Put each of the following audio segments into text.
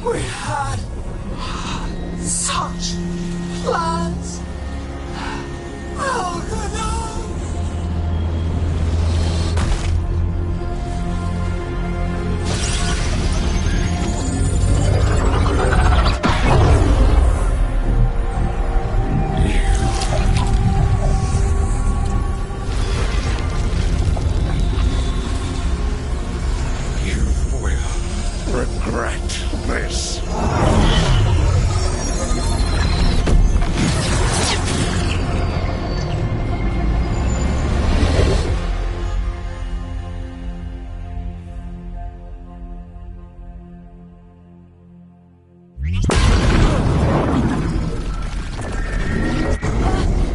We had such plans. Oh, no. Regret this.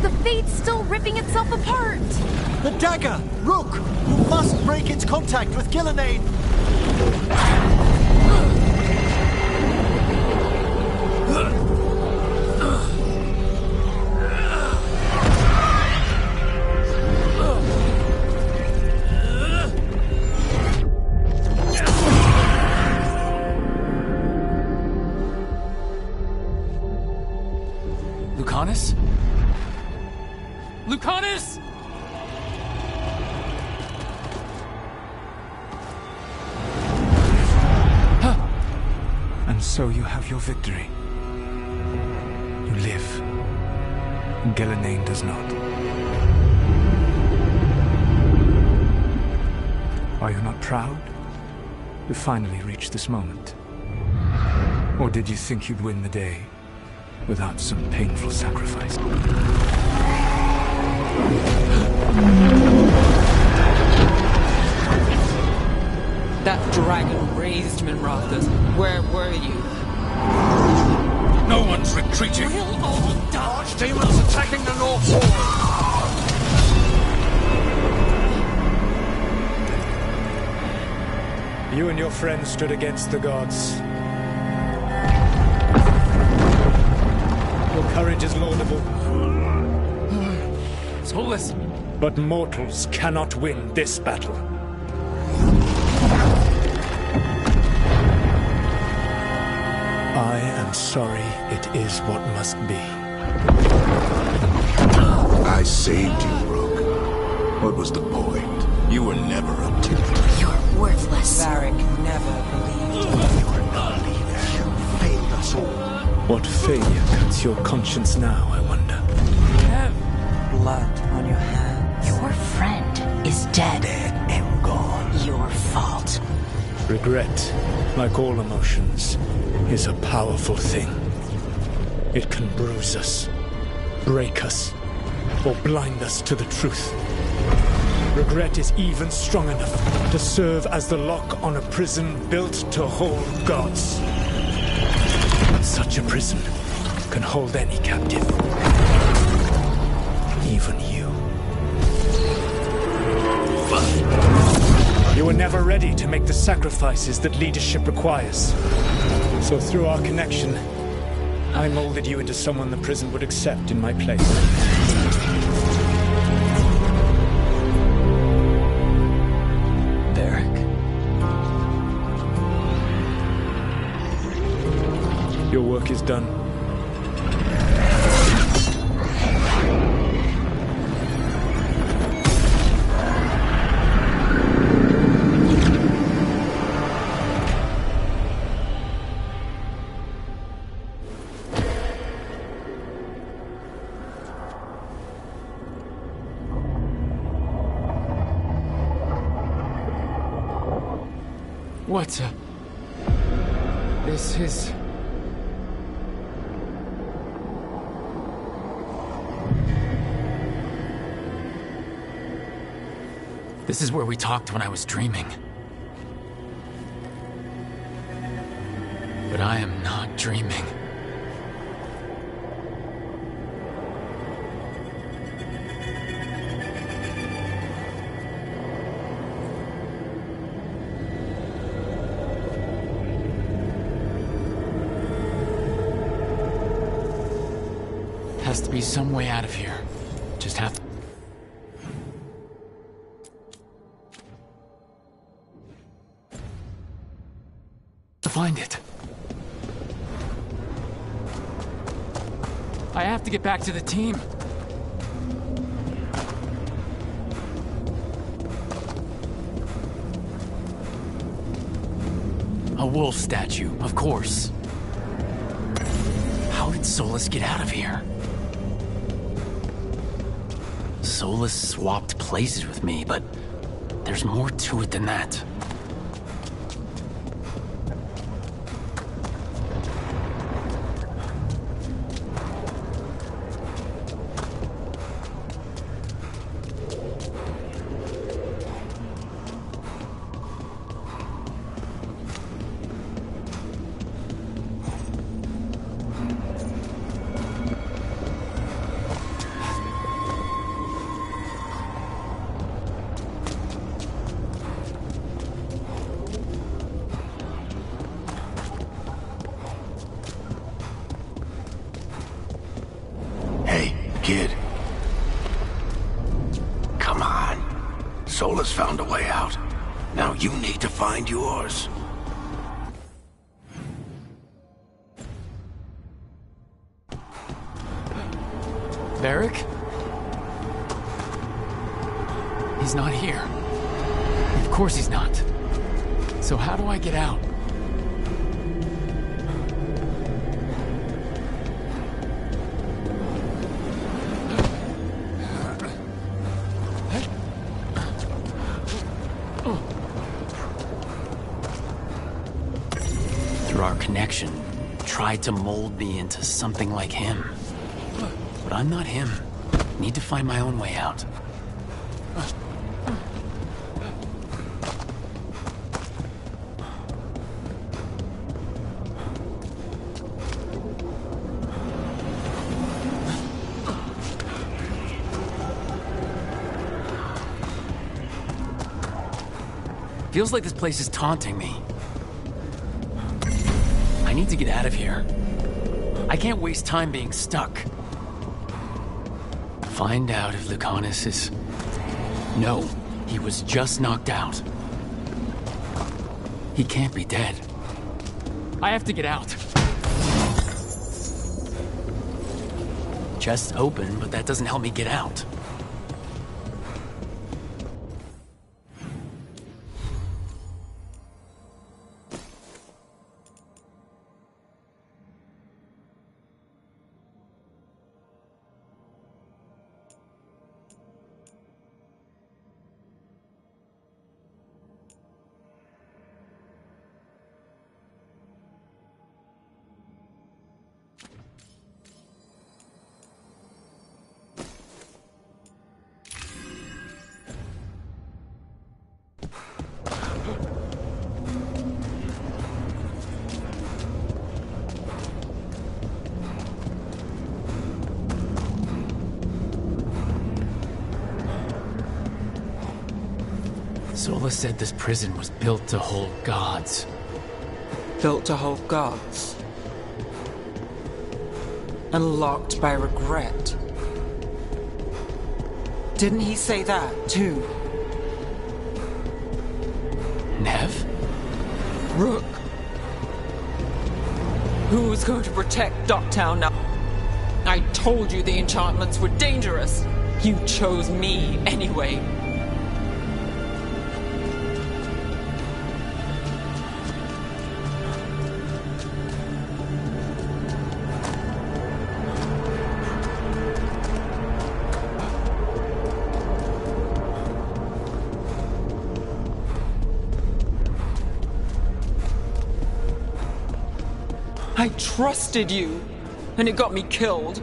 The Fate's still ripping itself apart! The dagger! Rook! You must break its contact with Gillenane! Lucanus? Lucanus! And so you have your victory. You live. Gillenane does not. Are you not proud? You finally reached this moment. Or did you think you'd win the day without some painful sacrifice? That dragon raised Minrathas. Where were you? No one's retreating. Archdemons attacking the North Wall. You and your friends stood against the gods. Your courage is laudable. Soulless. But mortals cannot win this battle. I am sorry it is what must be. I saved you, Rook. What was the point? You were never up to it. You're worthless. Varric never believed. You were not a leader. You failed us all. What failure cuts your conscience now, I wonder? Have blood on your hands. Your friend is dead. Dead and gone. Your fault. Regret, like all emotions, is a powerful thing. It can bruise us, break us, or blind us to the truth. Regret is even strong enough to serve as the lock on a prison built to hold gods. Such a prison can hold any captive. Even you. You were never ready to make the sacrifices that leadership requires. So through our connection, I molded you into someone the prison would accept in my place. Varric. Your work is done. What? This is... This is where we talked when I was dreaming. But I am not dreaming. Has to be some way out of here. Just have to find it. I have to get back to the team. A wolf statue, of course. How did Solus get out of here? Solus swapped places with me, but there's more to it than that. Kid. Come on. Solus found a way out. Now you need to find yours. Varric? He's not here. Of course he's not. So how do I get out? Our connection tried to mold me into something like him. But I'm not him. Need to find my own way out. Feels like this place is taunting me. I need to get out of here. I can't waste time being stuck. Find out if Lucanus is... No, he was just knocked out. He can't be dead. I have to get out. Chest's open, but that doesn't help me get out. Solus said this prison was built to hold gods. Built to hold gods. And locked by regret. Didn't he say that, too? Nev? Rook. Who's going to protect Docktown now? I told you the enchantments were dangerous. You chose me anyway. I trusted you, and it got me killed.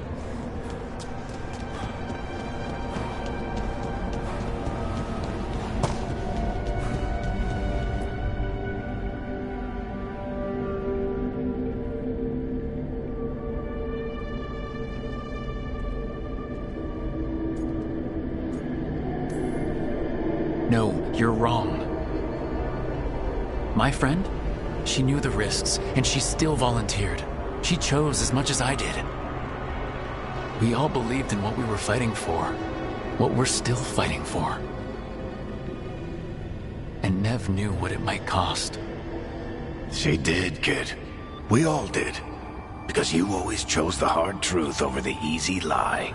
No, you're wrong. My friend? She knew the risks, and she still volunteered. She chose as much as I did. We all believed in what we were fighting for. What we're still fighting for. And Nev knew what it might cost. She did, kid. We all did. Because you always chose the hard truth over the easy lie.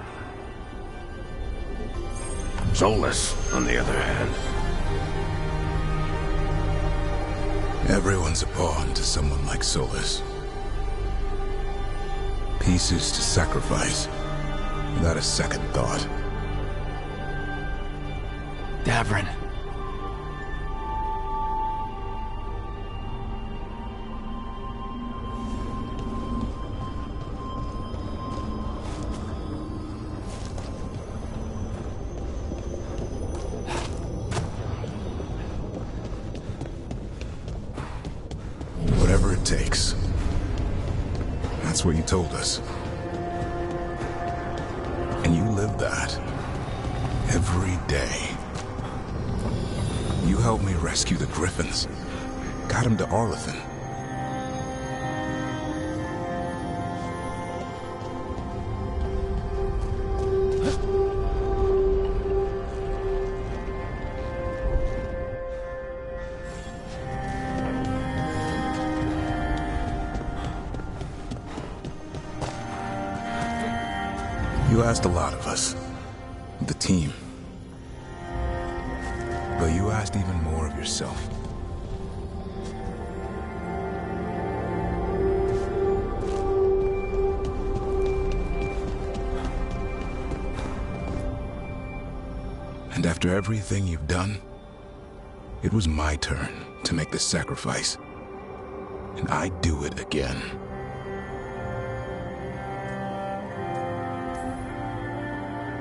Soulless, on the other hand. Everyone's a pawn to someone like Solus. Pieces to sacrifice, without a second thought. Davrin. Whatever it takes. That's what you told us. And you live that. Every day. You helped me rescue the Griffins. Got him to Arlethan. You asked a lot of us. The team. But you asked even more of yourself. And after everything you've done, it was my turn to make the sacrifice. And I'd do it again.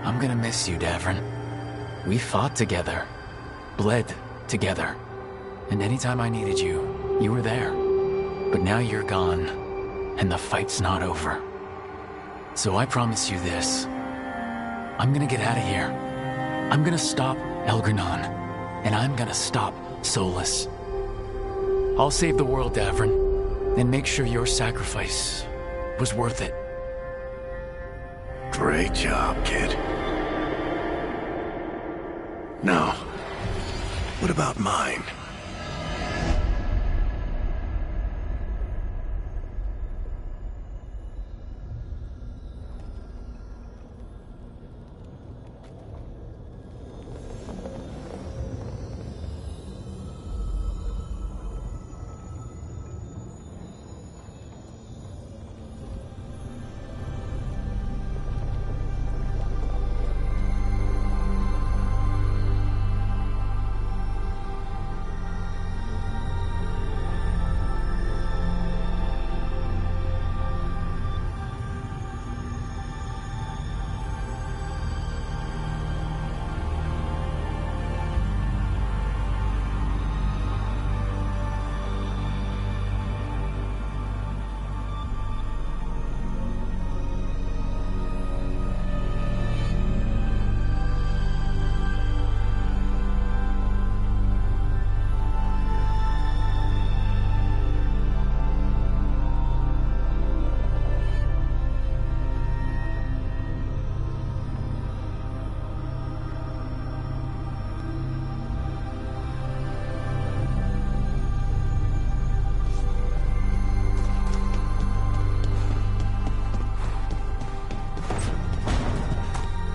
I'm gonna miss you, Davrin. We fought together. Bled together. And anytime I needed you, you were there. But now you're gone, and the fight's not over. So I promise you this. I'm gonna get out of here. I'm gonna stop Elgranon, and I'm gonna stop Solus. I'll save the world, Davrin, and make sure your sacrifice was worth it. Great job, kid. Now, what about mine?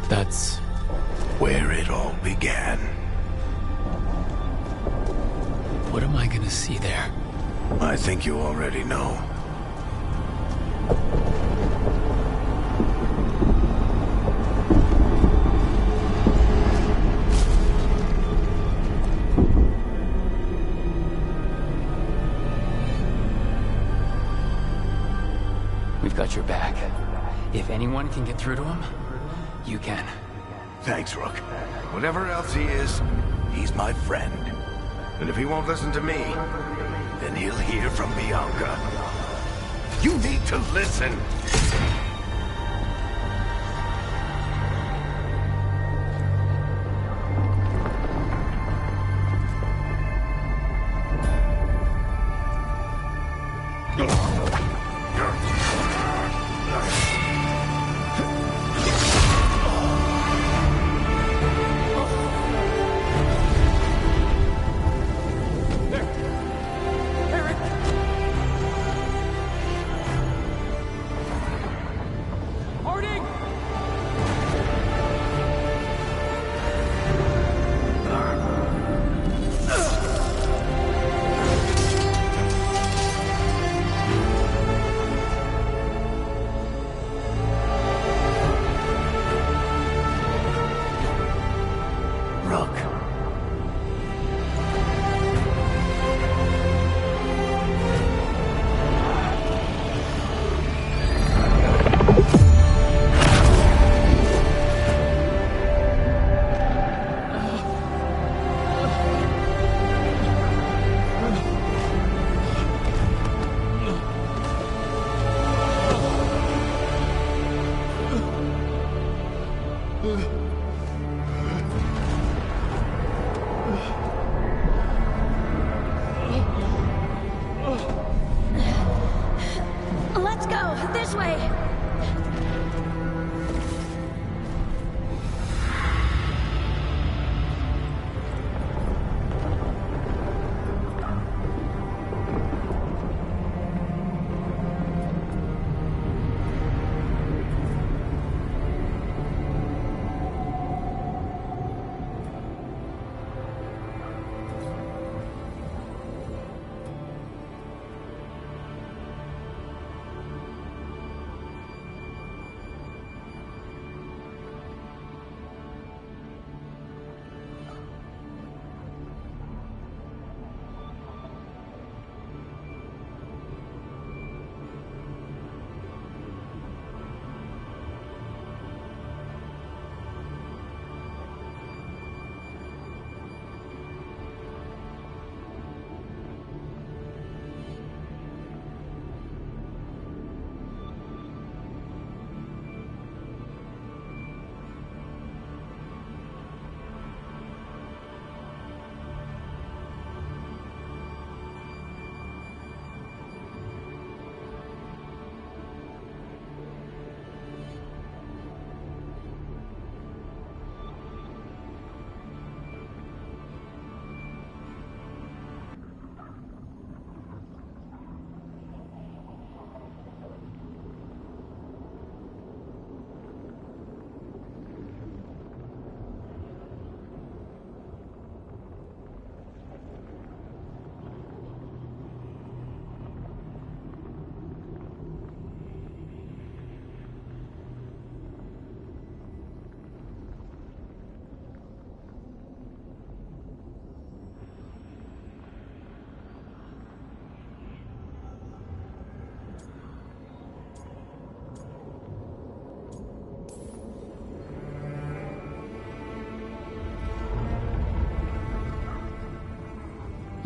That's Where it all began. what am I gonna see there? I think you already know. We've got your back. If anyone can get through to him, you can. Thanks, Rook. Whatever else he is, he's my friend. And if he won't listen to me, then he'll hear from Bianca. You need to listen! Let's go! This way!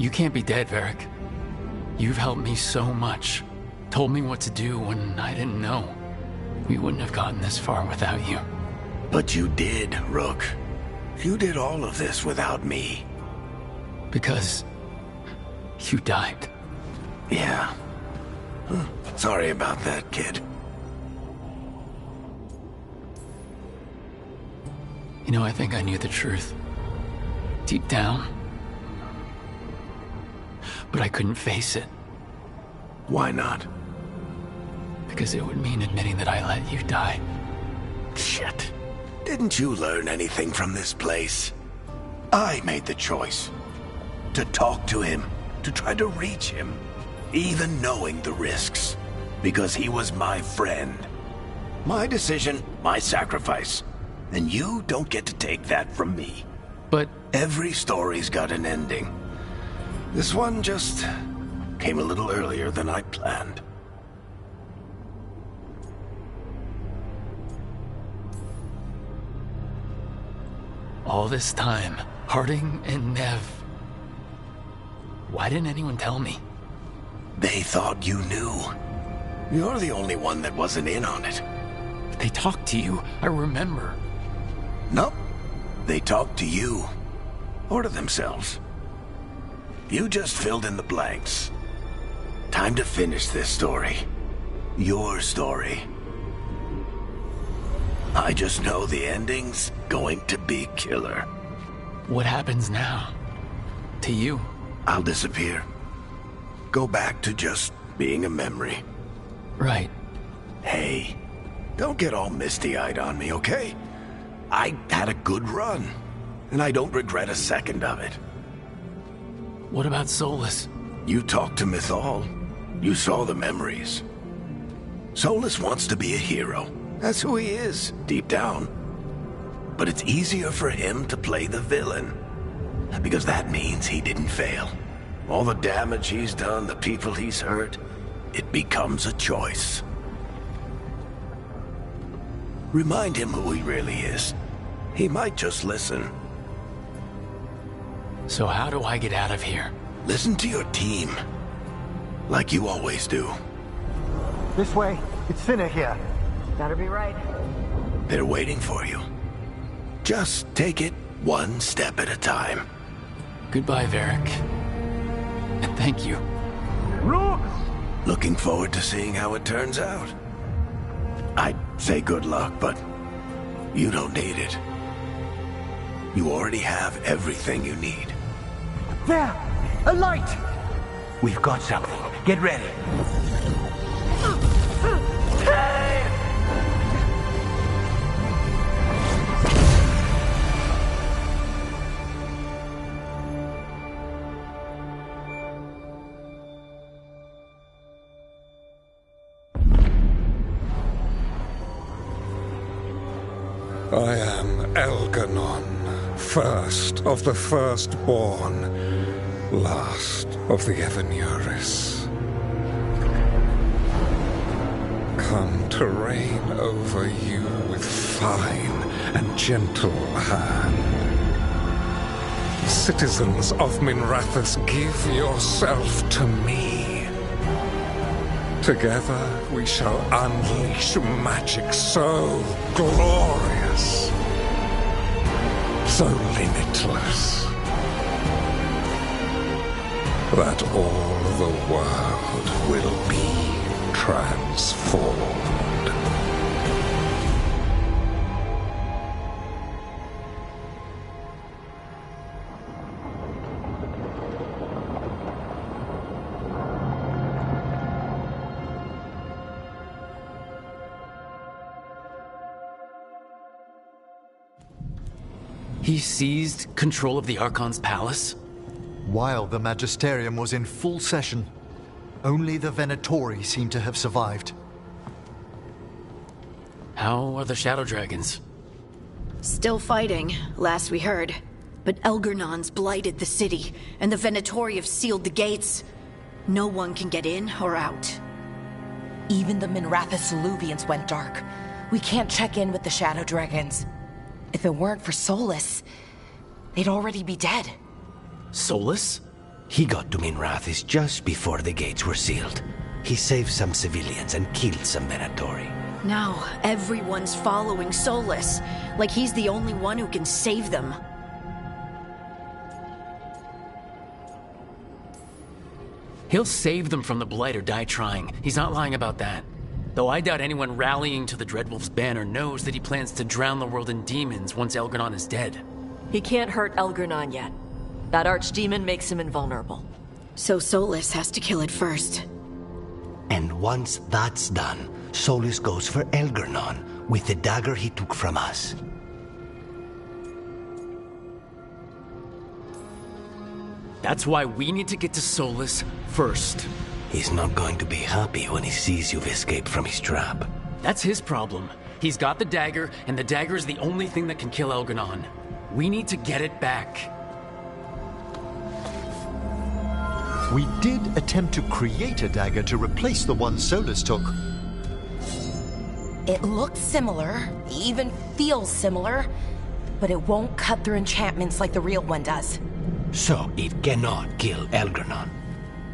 You can't be dead, Varric. You've helped me so much. Told me what to do when I didn't know. We wouldn't have gotten this far without you. But you did, Rook. You did all of this without me. Because you died. Yeah. Sorry about that, kid. You know, I think I knew the truth. Deep down. But I couldn't face it. Why not? Because it would mean admitting that I let you die. Shit. Didn't you learn anything from this place? I made the choice. To talk to him. To try to reach him. Even knowing the risks. Because he was my friend. My decision, my sacrifice. And you don't get to take that from me. But every story's got an ending. This one just came a little earlier than I planned. all this time, Harding and Nev, why didn't anyone tell me? They thought you knew. You're the only one that wasn't in on it. They talked to you, I remember. Nope. They talked to you. Or to themselves. You just filled in the blanks. Time to finish this story. Your story. I just know the ending's going to be killer. What happens now? To you? I'll disappear. Go back to just being a memory. Right. Hey, don't get all misty-eyed on me, okay? I had a good run, and I don't regret a second of it. What about Solus? You talked to Mythal. You saw the memories. Solus wants to be a hero. That's who he is, deep down. But it's easier for him to play the villain, because that means he didn't fail. All the damage he's done, the people he's hurt, it becomes a choice. Remind him who he really is. He might just listen. So how do I get out of here? Listen to your team. Like you always do. This way. It's thinner here. Better be right. They're waiting for you. Just take it one step at a time. Goodbye, Varric. And thank you. Rook! Looking forward to seeing how it turns out. I'd say good luck, but you don't need it. You already have everything you need. There! A light! We've got something. Get ready. I am Elganon, first of the firstborn, last of the Evanuris. Come to reign over you with fine and gentle hand. Citizens of Minrathous, give yourself to me. Together we shall unleash magic so glorious, so limitless, that all the world will be transformed. He seized control of the Archon's palace? While the Magisterium was in full session, only the Venatori seem to have survived. How are the Shadow Dragons? Still fighting, last we heard. But Elgernon's blighted the city, and the Venatori have sealed the gates. No one can get in or out. Even the Minrathous Illuvians went dark. We can't check in with the Shadow Dragons. If it weren't for Solus, they'd already be dead. Solus? He got to Minrathous just before the gates were sealed. He saved some civilians and killed some Venatori. Now, everyone's following Solus, like he's the only one who can save them. He'll save them from the Blight or die trying. He's not lying about that. Though I doubt anyone rallying to the Dreadwolf's banner knows that he plans to drown the world in demons once Elgernon is dead. He can't hurt Elgernon yet. That archdemon makes him invulnerable. So Solus has to kill it first. And once that's done, Solus goes for Elgernon with the dagger he took from us. That's why we need to get to Solus first. He's not going to be happy when he sees you've escaped from his trap. That's his problem. He's got the dagger, and the dagger is the only thing that can kill Elgernon. We need to get it back. We did attempt to create a dagger to replace the one Solus took. It looks similar, even feels similar, but it won't cut through enchantments like the real one does. So it cannot kill Elgernon.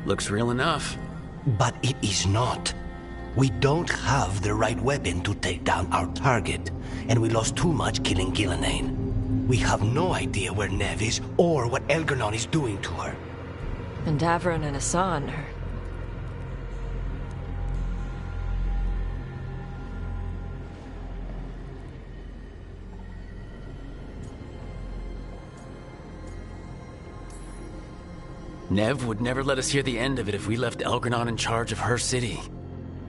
Looks real enough. But it is not. We don't have the right weapon to take down our target, and we lost too much killing Gillenane. We have no idea where Neve is or what Elgernon is doing to her. And Davron and Hassan Nev would never let us hear the end of it if we left Elgranon in charge of her city.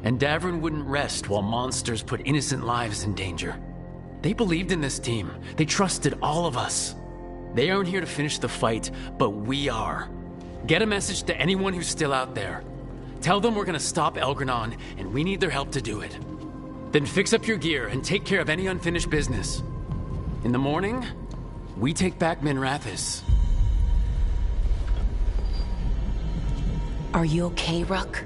And Davrin wouldn't rest while monsters put innocent lives in danger. They believed in this team. They trusted all of us. They aren't here to finish the fight, but we are. Get a message to anyone who's still out there. Tell them we're gonna stop Elgranon, and we need their help to do it. Then fix up your gear and take care of any unfinished business. In the morning, we take back Minrathis. Are you okay, Rook?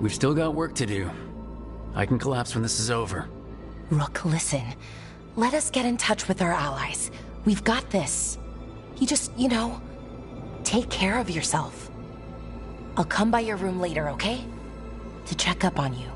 We've still got work to do. I can collapse when this is over. Rook, listen. Let us get in touch with our allies. We've got this. You just, take care of yourself. I'll come by your room later, okay? To check up on you.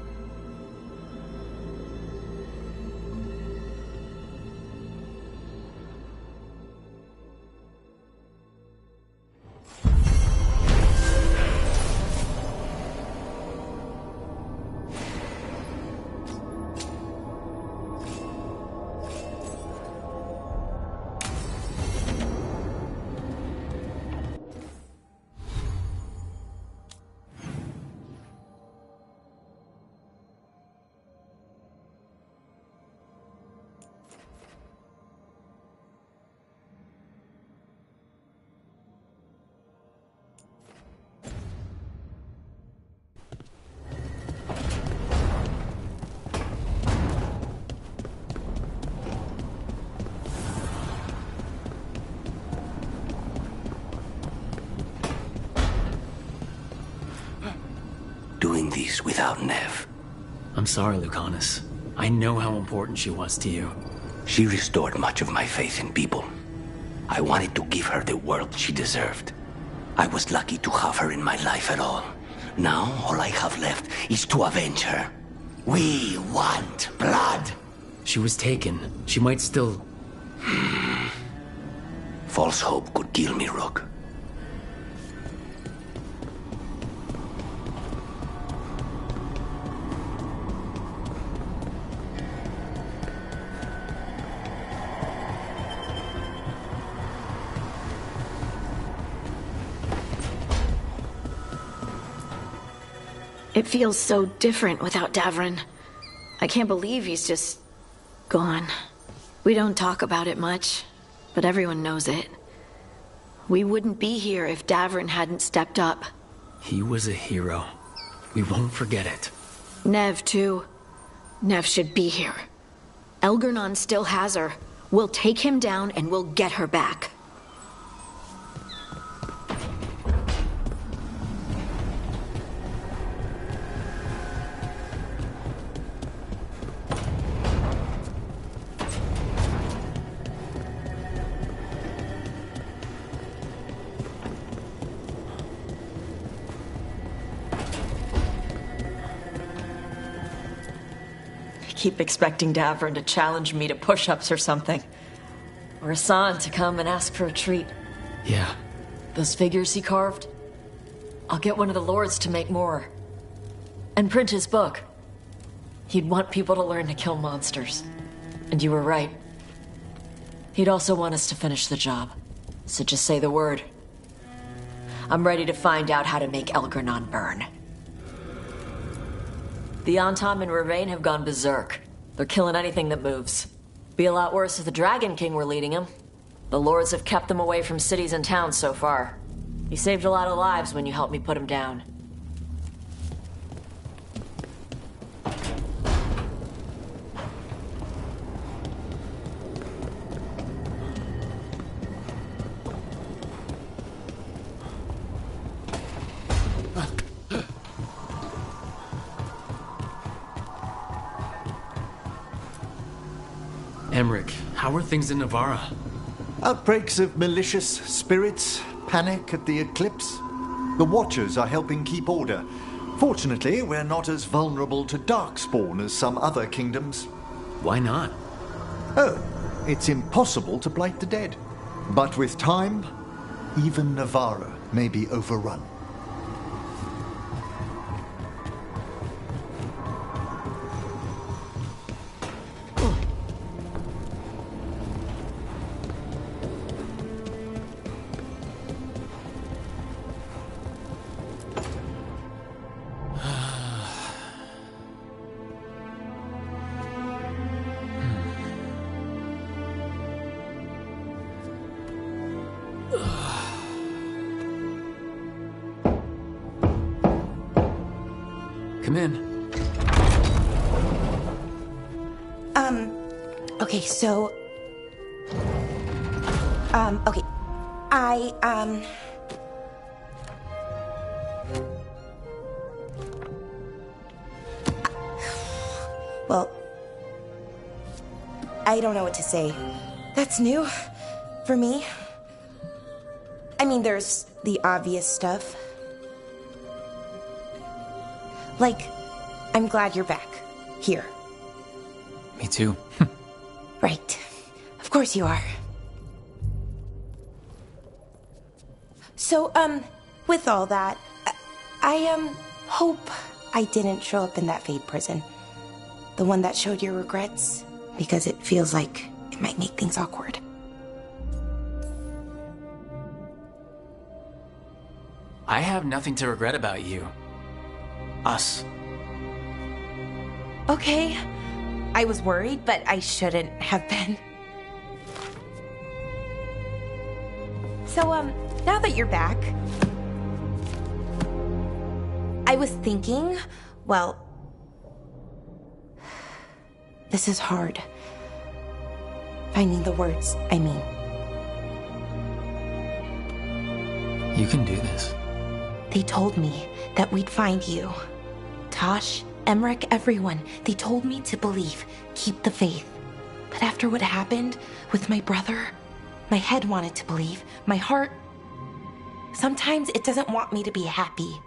Doing this without Nev. I'm sorry, Lucanus. I know how important she was to you. She restored much of my faith in people. I wanted to give her the world she deserved. I was lucky to have her in my life at all. Now, all I have left is to avenge her. We want blood! She was taken. She might still... False hope could kill me, Rook. It feels so different without Davrin. I can't believe he's just gone. We don't talk about it much, but everyone knows it. We wouldn't be here if Davrin hadn't stepped up. He was a hero. We won't forget it. Nev, too. Nev should be here. Elgranon still has her. We'll take him down and we'll get her back. Keep expecting Davrin to challenge me to push-ups or something. Or Hassan to come and ask for a treat. Yeah. Those figures he carved? I'll get one of the lords to make more. And print his book. He'd want people to learn to kill monsters. And you were right. He'd also want us to finish the job. So just say the word. I'm ready to find out how to make Elgranon burn. The Antam and Ravain have gone berserk. They're killing anything that moves. Be a lot worse if the Dragon King were leading them. The lords have kept them away from cities and towns so far. You saved a lot of lives when you helped me put him down. Emmerich, how are things in Navarra? Outbreaks of malicious spirits, panic at the eclipse. The Watchers are helping keep order. Fortunately, we're not as vulnerable to darkspawn as some other kingdoms. Why not? Oh, it's impossible to blight the dead. But with time, even Navarra may be overrun. Come in. Okay, so... okay. Well... I don't know what to say. That's new for me. I mean, there's the obvious stuff. Like, I'm glad you're back. Here. Me too. Right. Of course you are. So, with all that, I hope I didn't show up in that Fade prison. The one that showed your regrets, because it feels like it might make things awkward. I have nothing to regret about you. Us. Okay. I was worried, but I shouldn't have been. So, now that you're back, I was thinking, well, this is hard. Finding the words, I mean. You can do this. They told me that we'd find you. Tosh, Emmerich, everyone. They told me to believe, keep the faith. But after what happened with my brother, my head wanted to believe. My heart, sometimes it doesn't want me to be happy.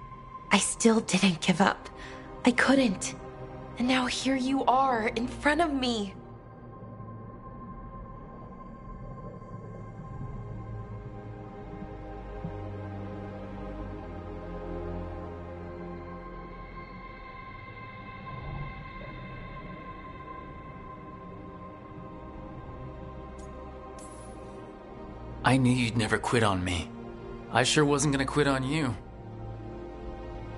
I still didn't give up. I couldn't. And now here you are in front of me. I knew you'd never quit on me. I sure wasn't gonna quit on you.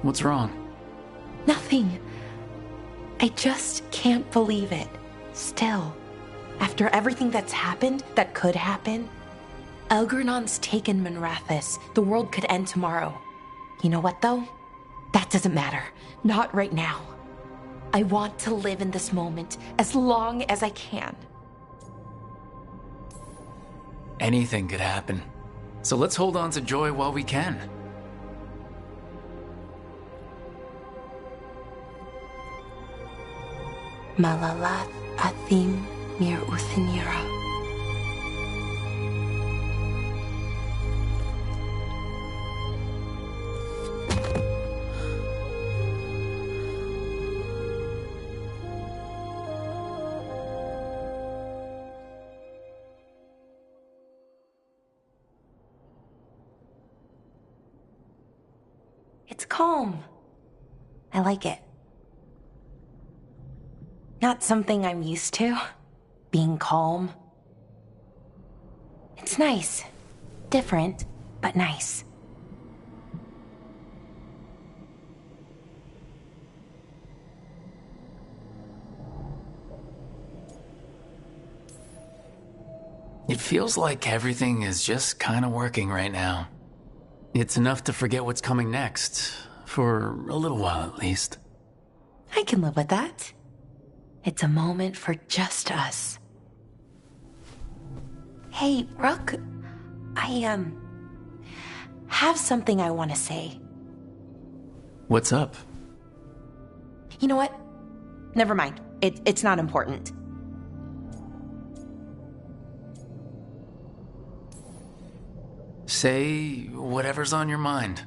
What's wrong? Nothing. I just can't believe it. Still. After everything that's happened, that could happen, Elgernon's taken Minrathous. The world could end tomorrow. You know what, though? That doesn't matter. Not right now. I want to live in this moment as long as I can. Anything could happen. So let's hold on to joy while we can. Malalath athim mir uthinira. It's calm. I like it. Not something I'm used to, being calm. It's nice. Different, but nice. It feels like everything is just kind of working right now. It's enough to forget what's coming next, for a little while at least. I can live with that. It's a moment for just us. Hey, Rook, I, have something I want to say. What's up? You know what? Never mind. It's not important. Say whatever's on your mind.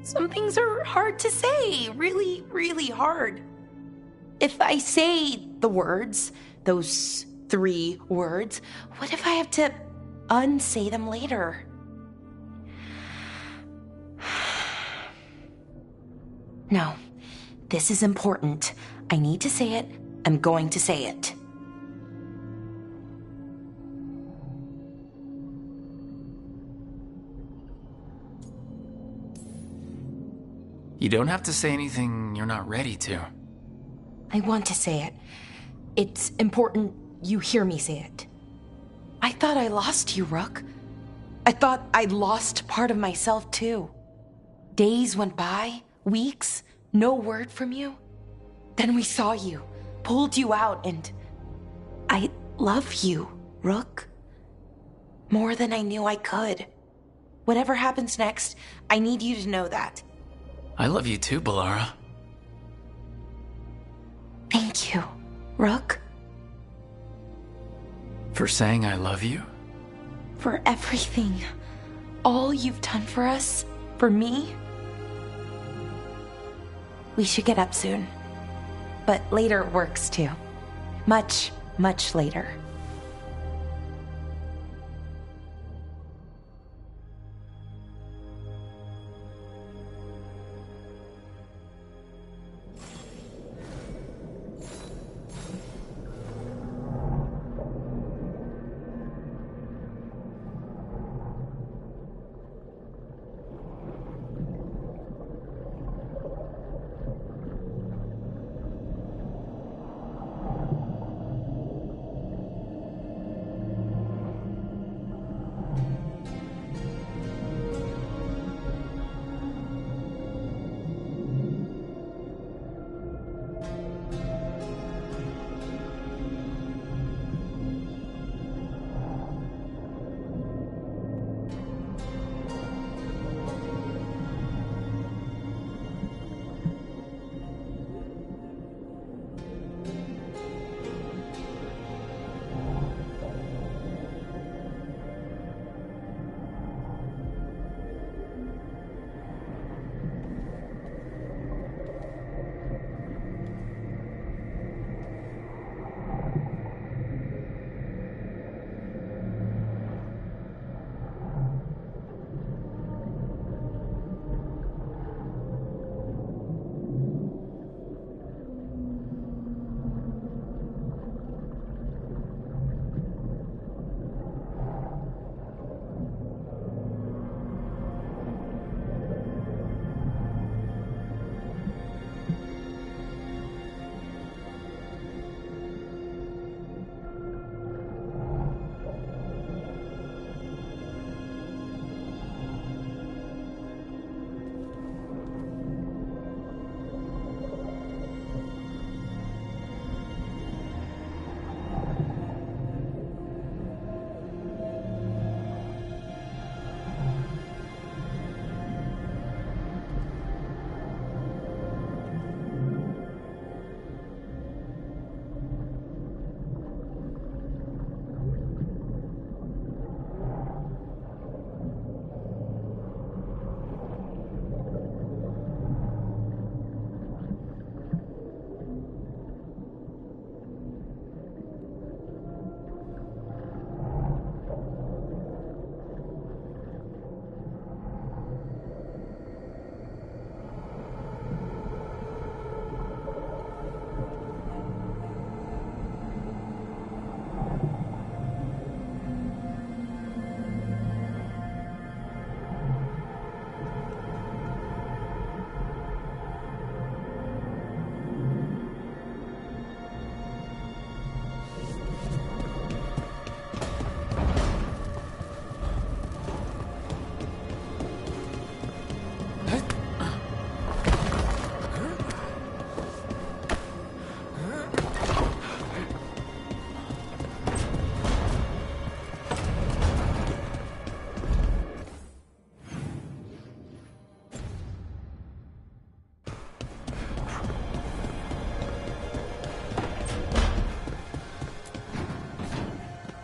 Some things are hard to say. Really, really hard. If I say the words, those 3 words, what if I have to unsay them later? No, this is important. I need to say it. I'm going to say it. You don't have to say anything you're not ready to. I want to say it. It's important you hear me say it. I thought I lost you, Rook. I thought I'd lost part of myself, too. Days went by, weeks, No word from you? Then we saw you, pulled you out, and... I love you, Rook. More than I knew I could. Whatever happens next, I need you to know that. I love you too, Balara. Thank you, Rook. For saying I love you? For everything. All you've done for us. For me. We should get up soon. But later works too. Much, much later.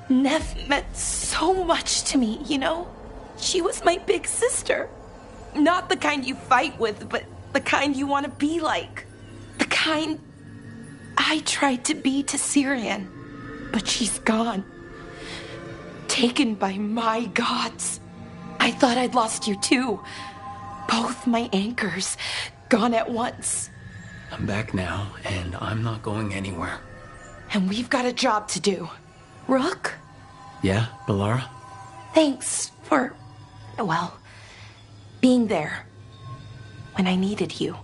Nev meant so much to me, you know? She was my big sister. Not the kind you fight with, but the kind you want to be like. The kind I tried to be to Syrian. But she's gone. Taken by my gods. I thought I'd lost you too. Both my anchors gone at once. I'm back now, and I'm not going anywhere. And we've got a job to do. Rook? Yeah, Balara? Thanks for, well, being there when I needed you.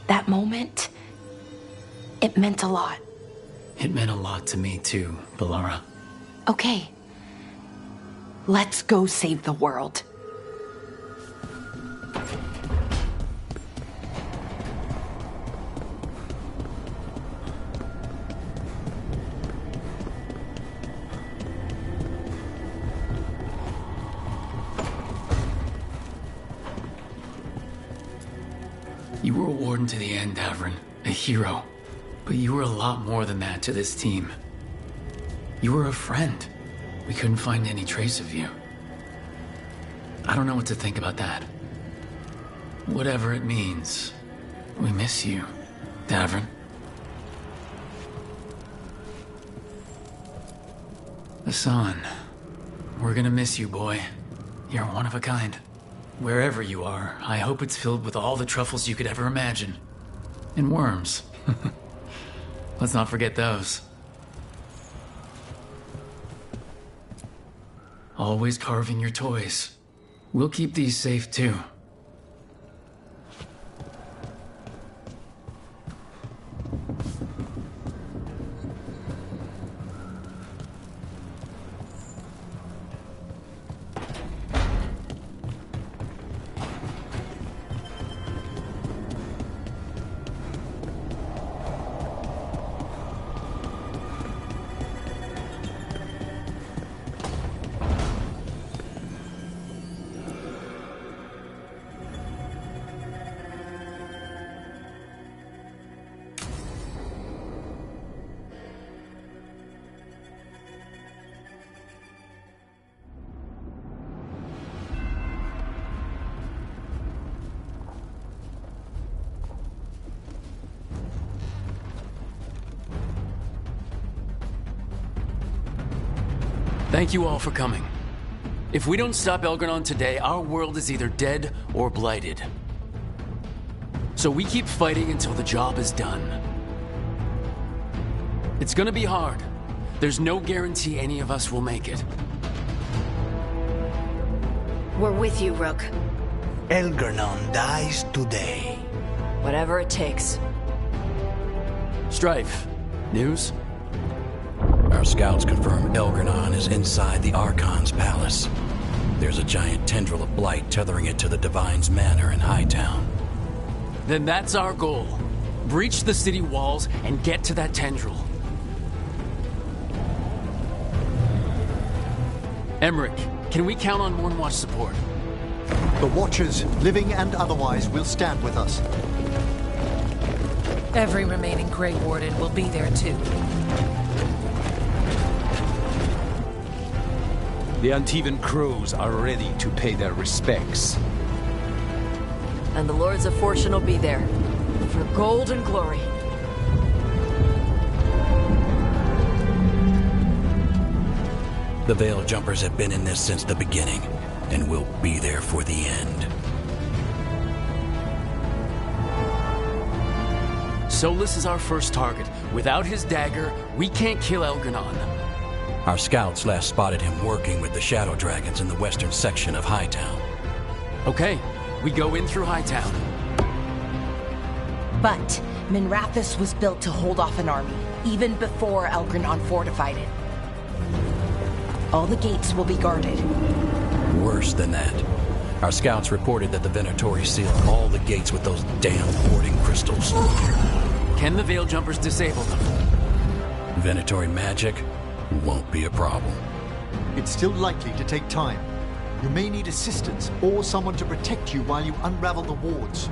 That moment, it meant a lot. It meant a lot to me too, Balara. Okay. Let's go save the world. You were a warden to the end, Davrin. A hero. But you were a lot more than that to this team. You were a friend. We couldn't find any trace of you. I don't know what to think about that. Whatever it means, we miss you, Davrin. Hassan, we're gonna miss you, boy. You're one of a kind. Wherever you are, I hope it's filled with all the truffles you could ever imagine. And worms. Let's not forget those. Always carving your toys. We'll keep these safe, too. Thank you all for coming. If we don't stop Elgranon today, our world is either dead or blighted. So we keep fighting until the job is done. It's gonna be hard. There's no guarantee any of us will make it. We're with you, Rook. Elgranon dies today. Whatever it takes. Strife, news? Our scouts confirm Elgranon is inside the Archon's palace. There's a giant tendril of blight tethering it to the Divine's manor in Hightown. Then that's our goal. Breach the city walls and get to that tendril. Emmerich, can we count on Mournwatch support? The Watchers, living and otherwise, will stand with us. Every remaining Grey Warden will be there too. The Antivan Crows are ready to pay their respects. And the Lords of Fortune will be there. For gold and glory. The Veil Jumpers have been in this since the beginning, and will be there for the end. Solus is our first target. Without his dagger, we can't kill Elgranon. Our scouts last spotted him working with the Shadow Dragons in the western section of Hightown. Okay, we go in through Hightown. But Minrathous was built to hold off an army, even before Elgranon fortified it. All the gates will be guarded. Worse than that. Our scouts reported that the Venatori sealed all the gates with those damn hoarding crystals. Can the Veil Jumpers disable them? Venatori magic won't be a problem. It's still likely to take time. You may need assistance or someone to protect you while you unravel the wards.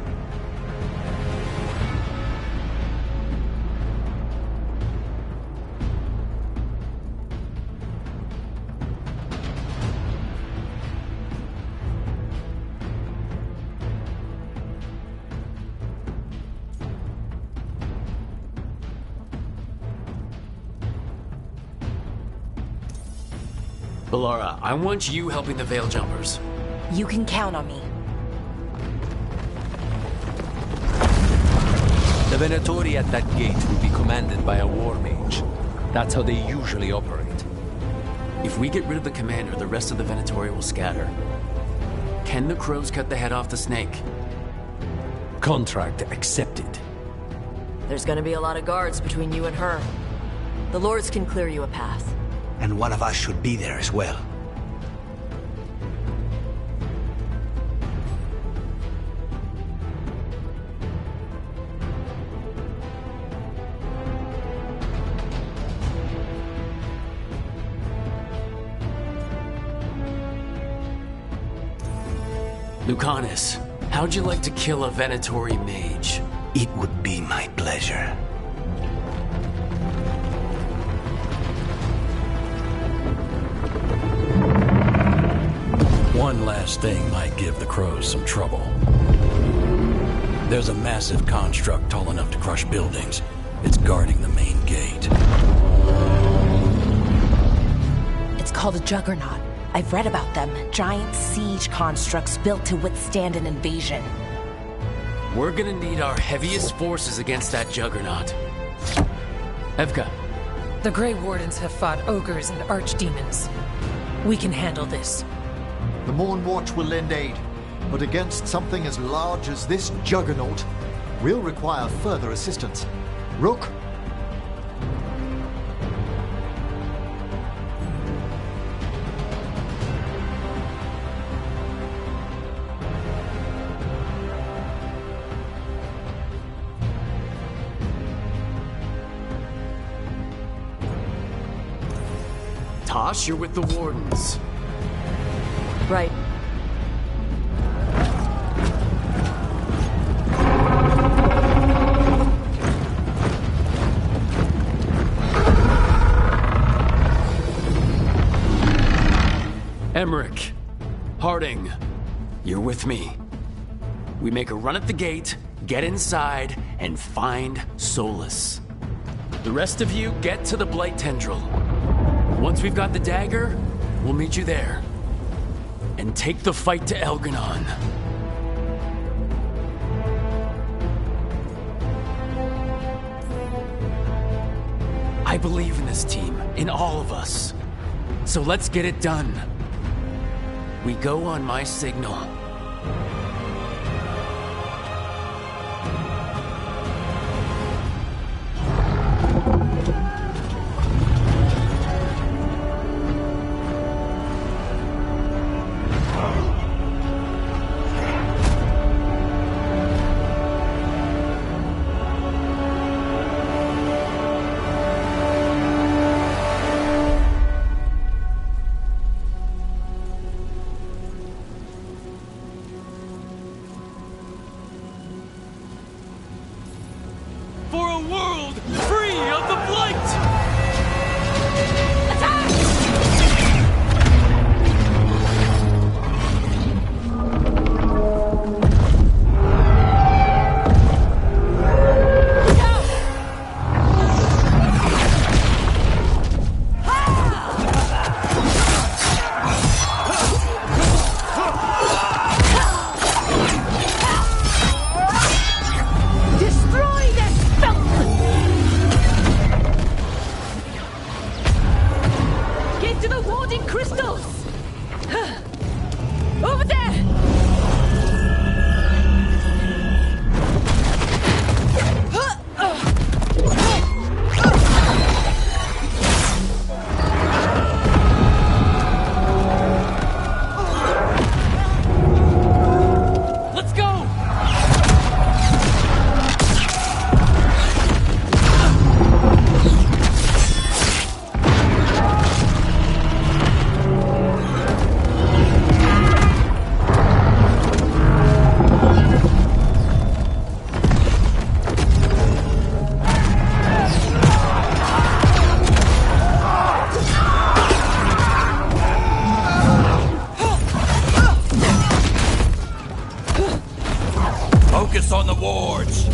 Balara, I want you helping the Veil Jumpers. You can count on me. The Venatori at that gate will be commanded by a war mage. That's how they usually operate. If we get rid of the commander, the rest of the Venatori will scatter. Can the crows cut the head off the snake? Contract accepted. There's gonna be a lot of guards between you and her. The Lords can clear you a path. And one of us should be there as well. Lucanus, How'd you like to kill a Venatori mage? It would be my pleasure. One last thing might give the crows some trouble. There's a massive construct tall enough to crush buildings. It's guarding the main gate. It's called a juggernaut. I've read about them. Giant siege constructs built to withstand an invasion. We're gonna need our heaviest forces against that juggernaut. Evka. The Grey Wardens have fought ogres and archdemons. We can handle this. The Morn Watch will lend aid, but against something as large as this juggernaut, we'll require further assistance. Rook? Tosh, you're with the Wardens. Right. Emmerich, Harding, you're with me. We make a run at the gate, get inside, and find Solus. The rest of you get to the Blight Tendril. Once we've got the dagger, we'll meet you there. And take the fight to Elgar'nan. I believe in this team, in all of us. So let's get it done. We go on my signal. For a world free of the Blight! Focus on the wards!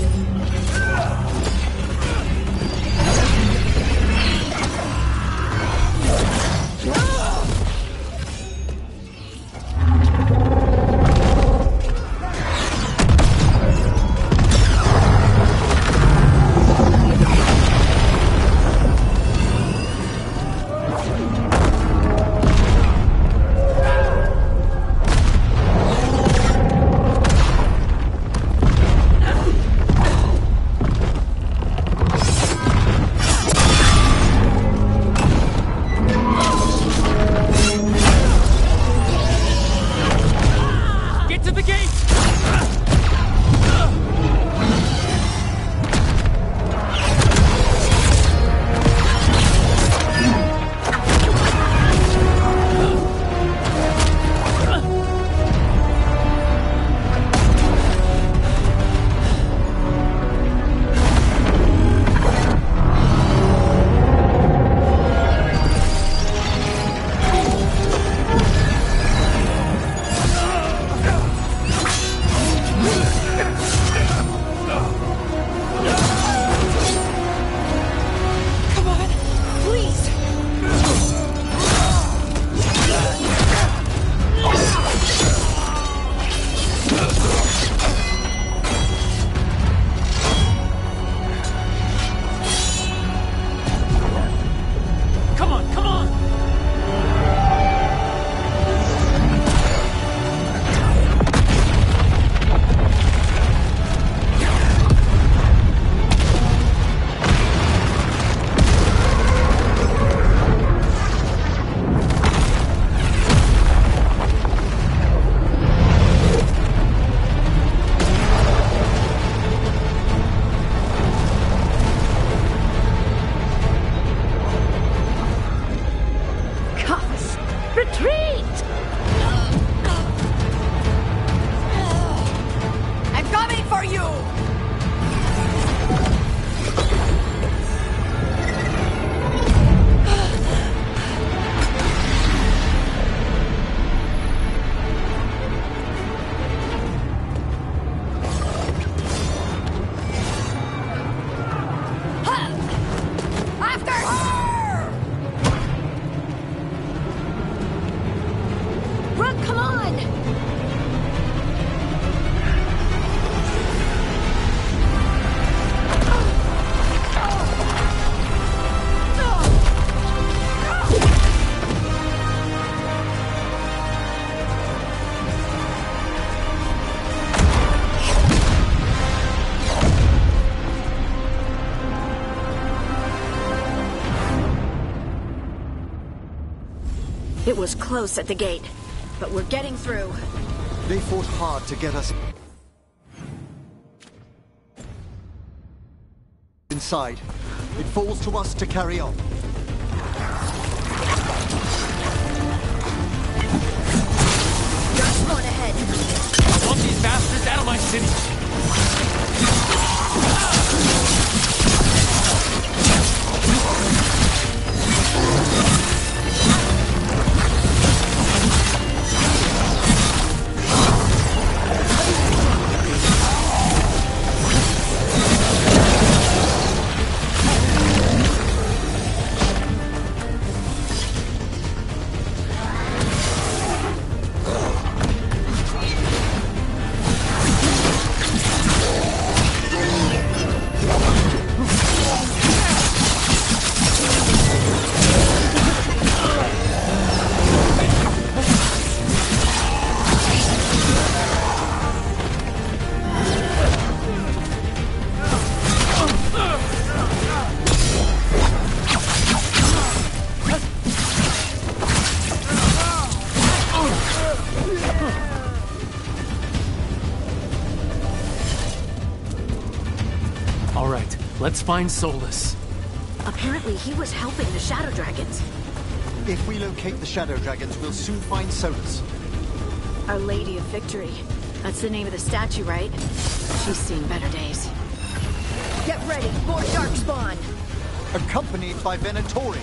It was close at the gate, but we're getting through. They fought hard to get us inside. It falls to us to carry on. Dark spawn ahead. I want these bastards out of my city! Let's find Solus. Apparently he was helping the Shadow Dragons. If we locate the Shadow Dragons, we'll soon find Solus. Our Lady of Victory. That's the name of the statue, right? She's seen better days. Get ready, more Darkspawn! Accompanied by Venatori.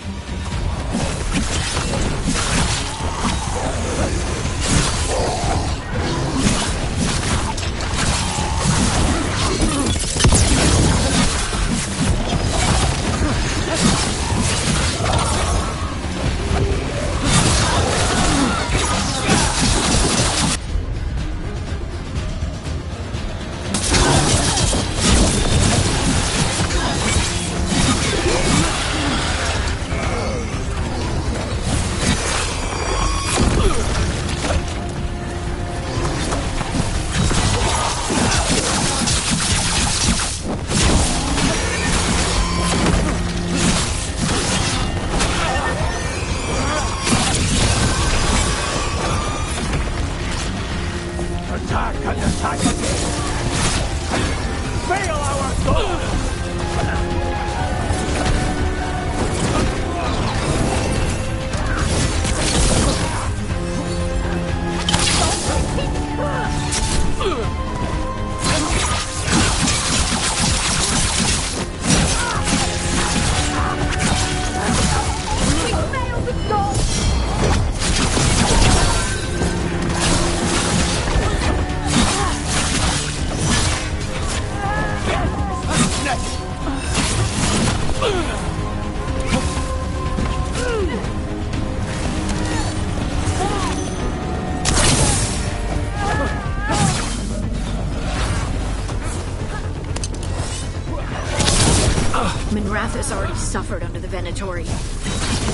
Minrathous already suffered under the Venatori.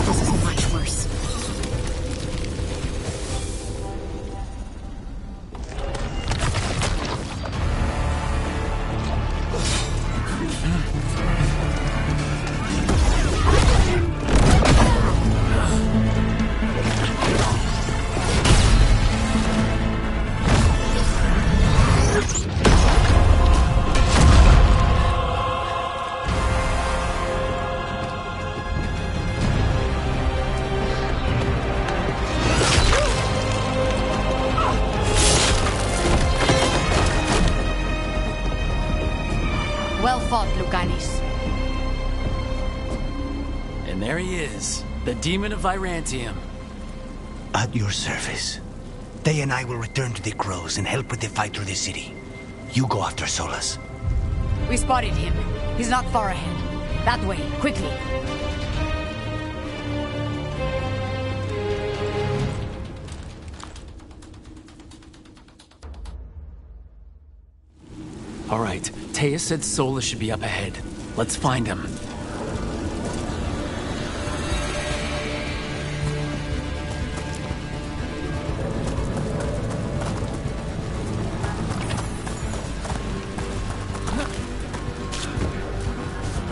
This is much worse. Well fought, Lucanis. And there he is, the Demon of Virantium. At your service. They and I will return to the Crows and help with the fight through the city. You go after Solus. We spotted him. He's not far ahead. That way, quickly. All right, Taya said Solus should be up ahead. Let's find him.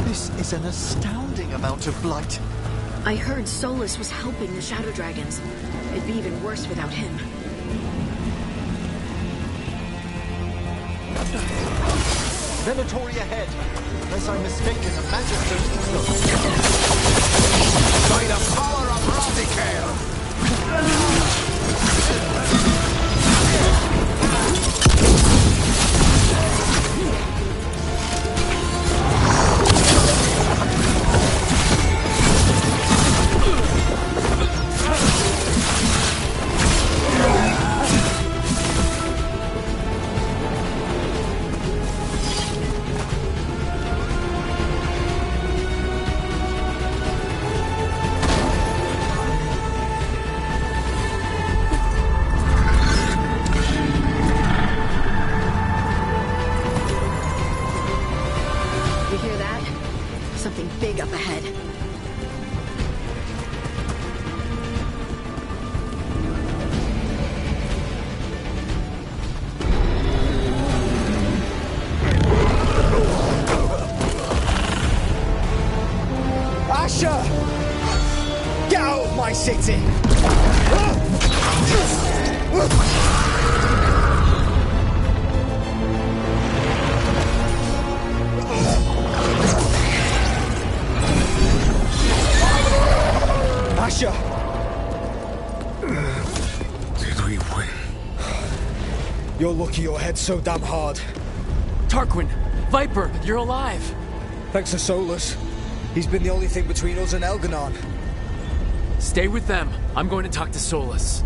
This is an astounding amount of blight. I heard Solus was helping the Shadow Dragons. It'd be even worse without him. Venatori ahead. Unless I'm mistaken, the Magister's... By the power of You hear that? Something big up ahead. Asher! Get out of my city! Asher! Did we win? You're lucky your head's so damn hard. Tarquin! Viper! You're alive! Thanks to Solus. He's been the only thing between us and Elganon. Stay with them. I'm going to talk to Solus.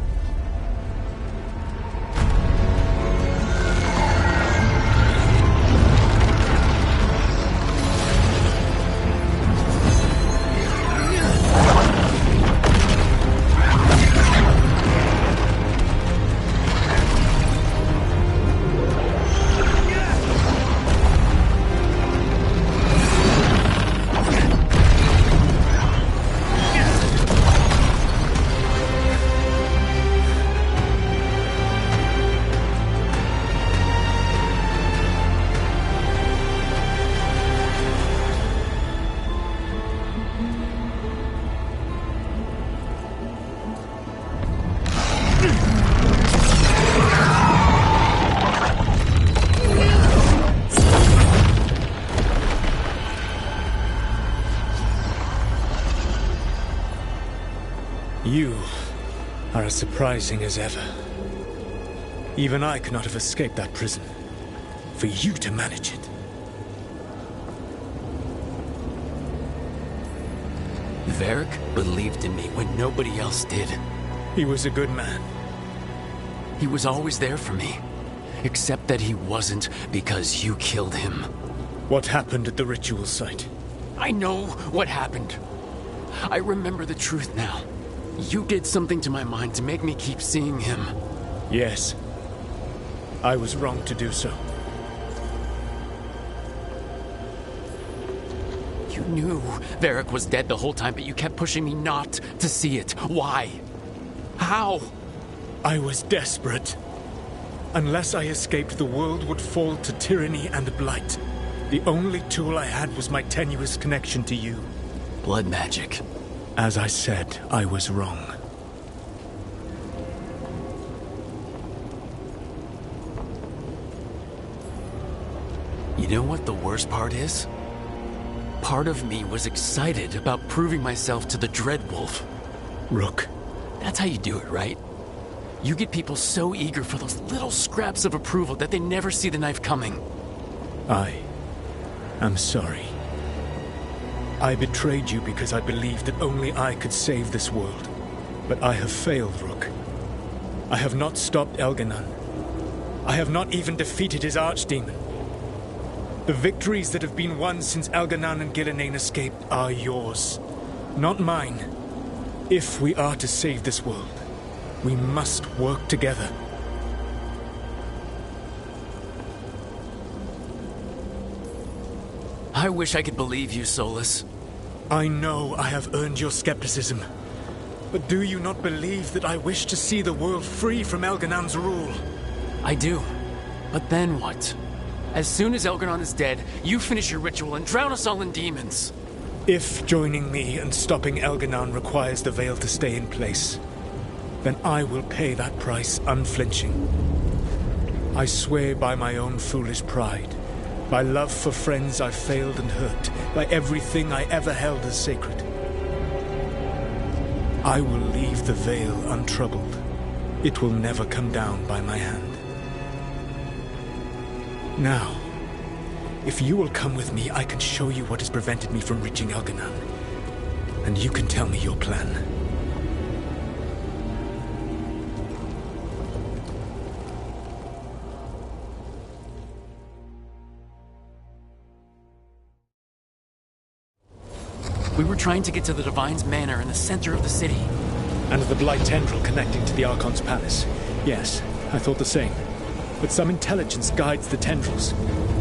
You are as surprising as ever. Even I could not have escaped that prison. For you to manage it. Varric believed in me when nobody else did. He was a good man. He was always there for me. Except that he wasn't because you killed him. What happened at the ritual site? I know what happened. I remember the truth now. You did something to my mind to make me keep seeing him. Yes. I was wrong to do so. You knew Varric was dead the whole time, but you kept pushing me not to see it. Why? How? I was desperate. Unless I escaped, the world would fall to tyranny and blight. The only tool I had was my tenuous connection to you. Blood magic. As I said, I was wrong. You know what the worst part is? Part of me was excited about proving myself to the Dreadwolf. Rook. That's how you do it, right? You get people so eager for those little scraps of approval that they never see the knife coming. I am sorry. I betrayed you because I believed that only I could save this world. But I have failed, Rook. I have not stopped Elganon. I have not even defeated his archdemon. The victories that have been won since Elganon and Gillenane escaped are yours, not mine. If we are to save this world, we must work together. I wish I could believe you, Solus. I know I have earned your skepticism. But do you not believe that I wish to see the world free from Elganon's rule? I do. But then what? As soon as Elganon is dead, you finish your ritual and drown us all in demons. If joining me and stopping Elganon requires the Veil to stay in place, then I will pay that price unflinching. I swear by my own foolish pride, by love for friends I failed and hurt, by everything I ever held as sacred. I will leave the Veil untroubled. It will never come down by my hand. Now, if you will come with me, I can show you what has prevented me from reaching Elganon. And you can tell me your plan. We were trying to get to the Divine's Manor in the center of the city. And the Blight Tendril connecting to the Archon's palace. Yes, I thought the same. But some intelligence guides the tendrils.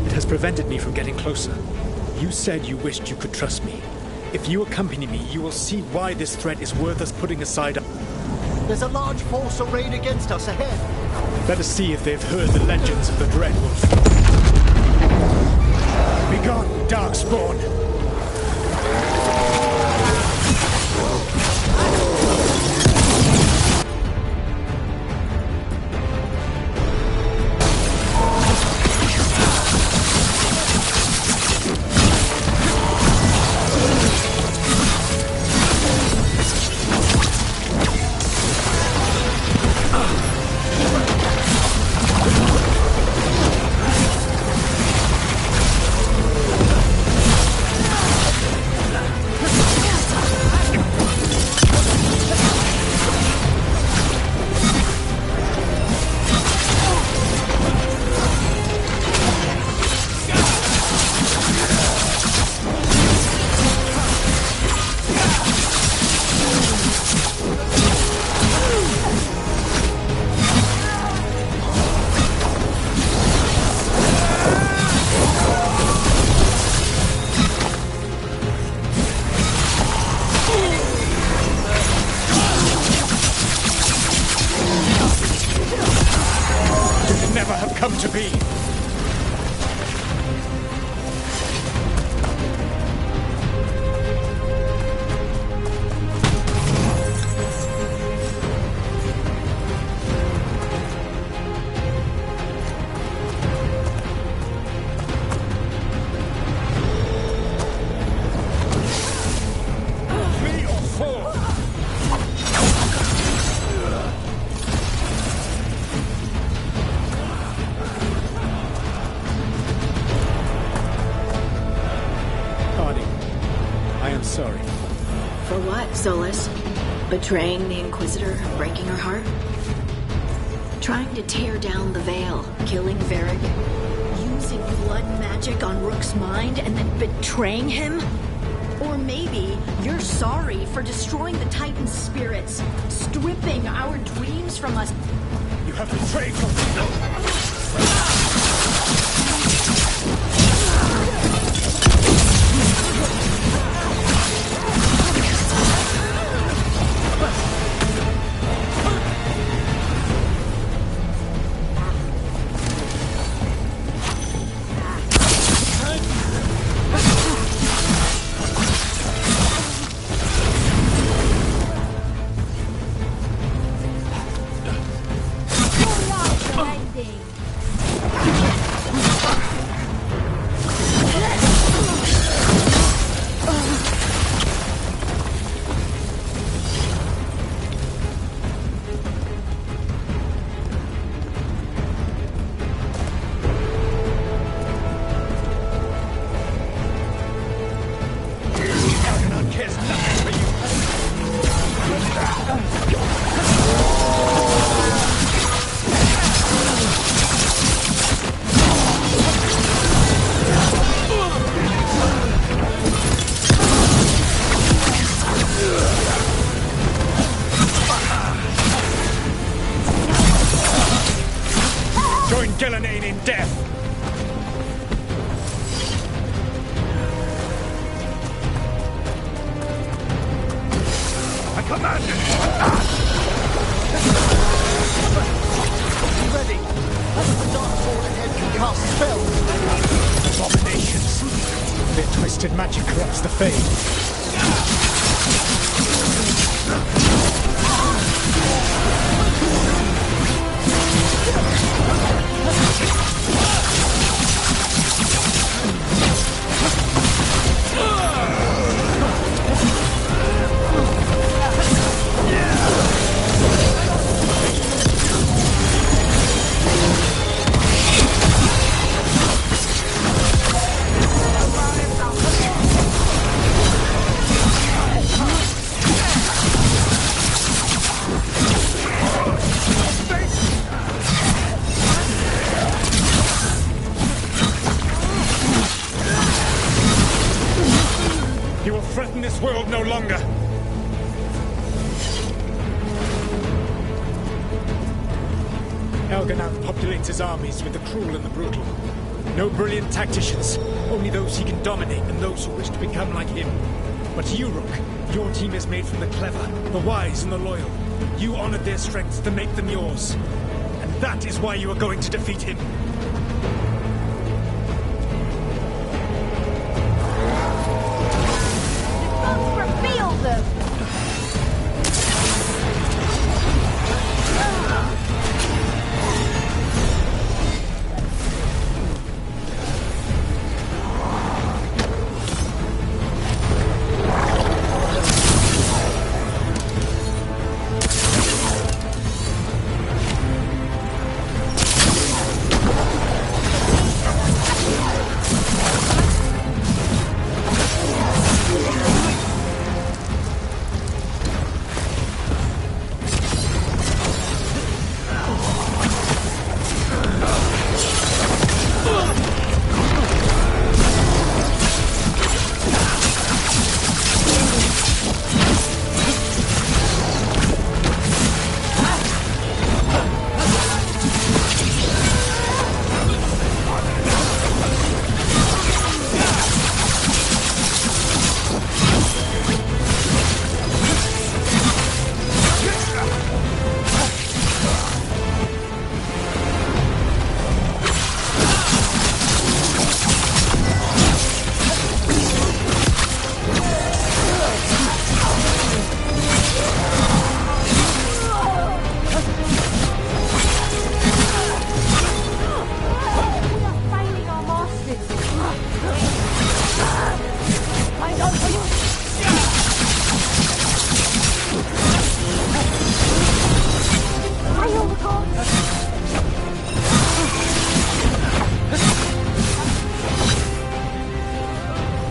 It has prevented me from getting closer. You said you wished you could trust me. If you accompany me, you will see why this threat is worth us putting aside. There's a large force arrayed against us ahead. Let us see if they've heard the legends of the Dreadwolf. Begone, Darkspawn! Come to be. Sorry. For what, Solus? Betraying the Inquisitor and breaking her heart? Trying to tear down the Veil, killing Varric, using blood magic on Rook's mind and then betraying him? Or maybe you're sorry for destroying the Titan's spirits, stripping our dreams from us. You have betrayed your people! In death. I command it! Be ready. The Darkspawn ahead can cast spells. Abominations. Their twisted Twisted magic corrupts the Fade. You will threaten this world no longer. Elganan populates his armies with the cruel and the brutal. No brilliant tacticians, only those he can dominate and those who wish to become like him. But you, Rook, your team is made from the clever, the wise, and the loyal. You honored their strengths to make them yours. And that is why you are going to defeat him. Reveal them!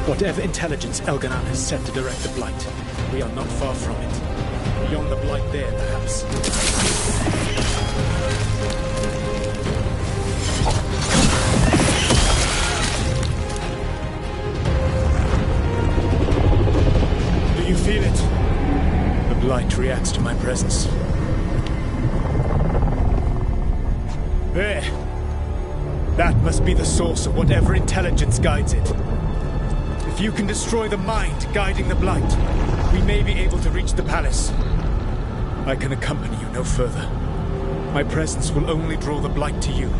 Whatever intelligence Elganan has set to direct the Blight, we are not far from it. Beyond the Blight there, perhaps. Do you feel it? The Blight reacts to my presence. There! That must be the source of whatever intelligence guides it. If you can destroy the mind guiding the Blight, we may be able to reach the palace. I can accompany you no further. My presence will only draw the Blight to you.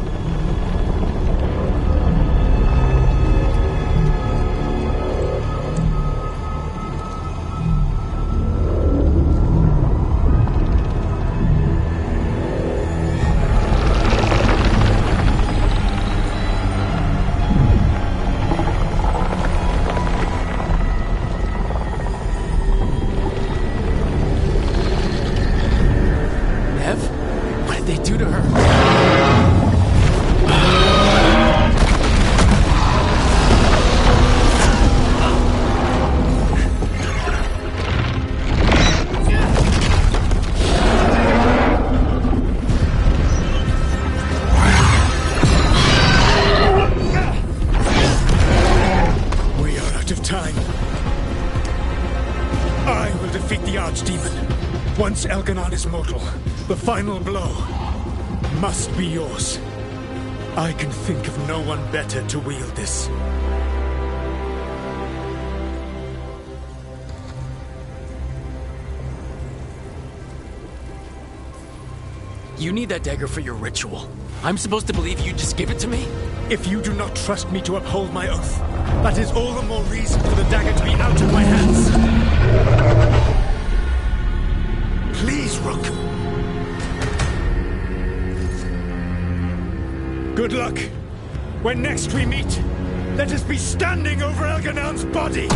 Once Elganan is mortal, the final blow must be yours. I can think of no one better to wield this. You need that dagger for your ritual. I'm supposed to believe you just give it to me? If you do not trust me to uphold my oath, that is all the more reason for the dagger to be out of my hands. Please, Rook. Good luck. When next we meet, let us be standing over Elganon's body!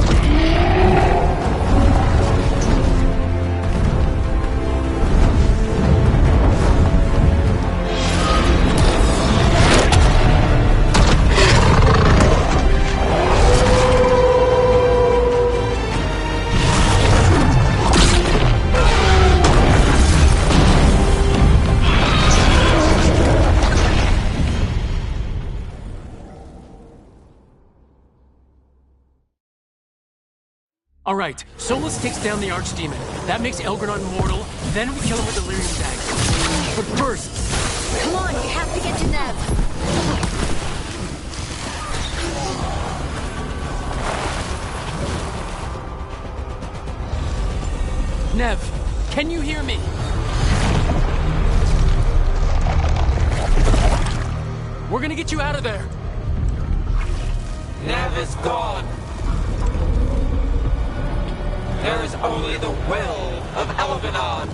All right, Solus takes down the Archdemon. That makes Elgranon mortal. Then we kill him with the Lyrium Dagger. But first... Come on, we have to get to Nev. Nev, can you hear me? We're gonna get you out of there. Nev is gone. There is only the will of Elganon.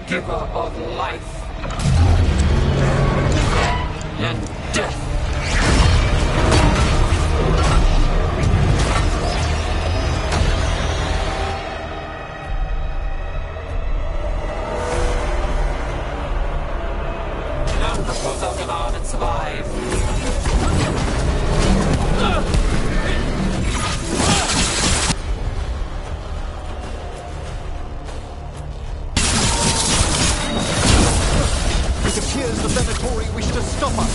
Giver of life and death. None oppose Elganon and survive. It appears the Venatori wish to stop us.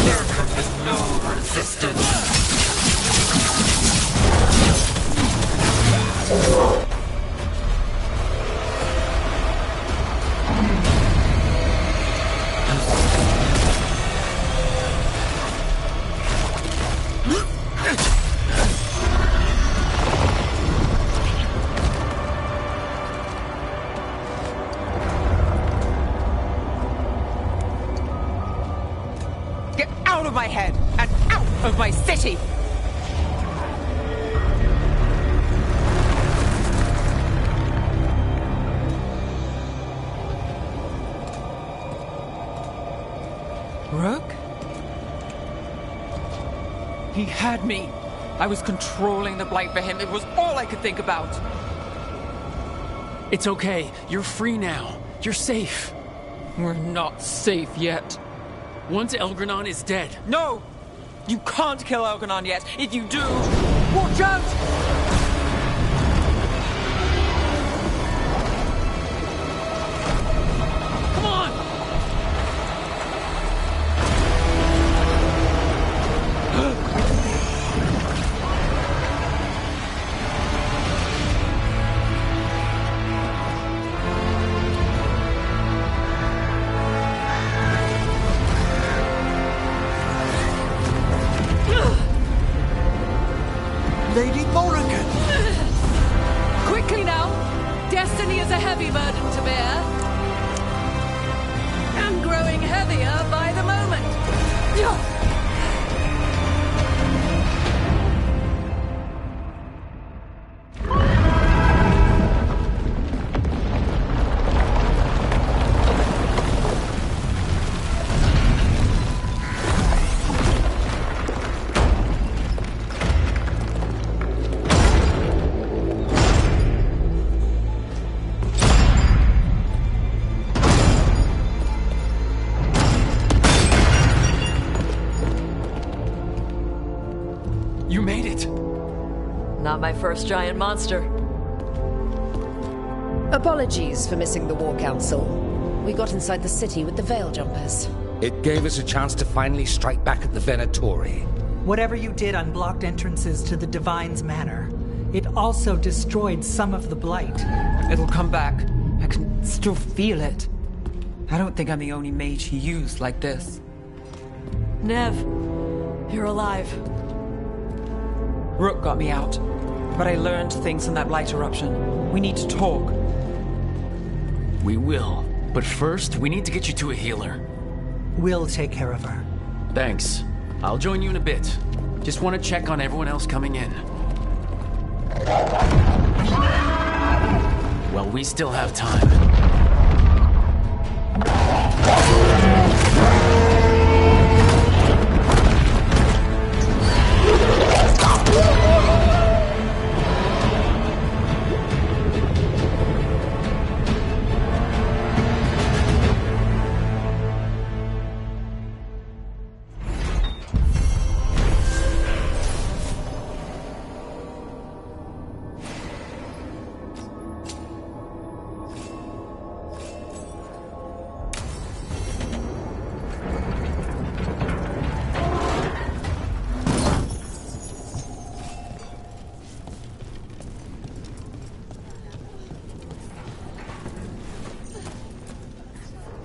There is no resistance. Get out of my head and out of my city! Rook? He had me. I was controlling the Blight for him. It was all I could think about. It's okay. You're free now. You're safe. We're not safe yet. Once Elgranon is dead... No! You can't kill Elganon yet. If you do, watch out! Come on! Lady Morrigan! Quickly now! Destiny is a heavy burden to bear. And growing heavier by the moment. You made it! Not my first giant monster. Apologies for missing the War Council. We got inside the city with the Veil Jumpers. It gave us a chance to finally strike back at the Venatori. Whatever you did unblocked entrances to the Divine's Manor. It also destroyed some of the Blight. It'll come back. I can still feel it. I don't think I'm the only mage he used like this. Nev, you're alive. Rook got me out, but I learned things from that Blight eruption. We need to talk. We will. But first, we need to get you to a healer. We'll take care of her. Thanks. I'll join you in a bit. Just want to check on everyone else coming in. Well, we still have time.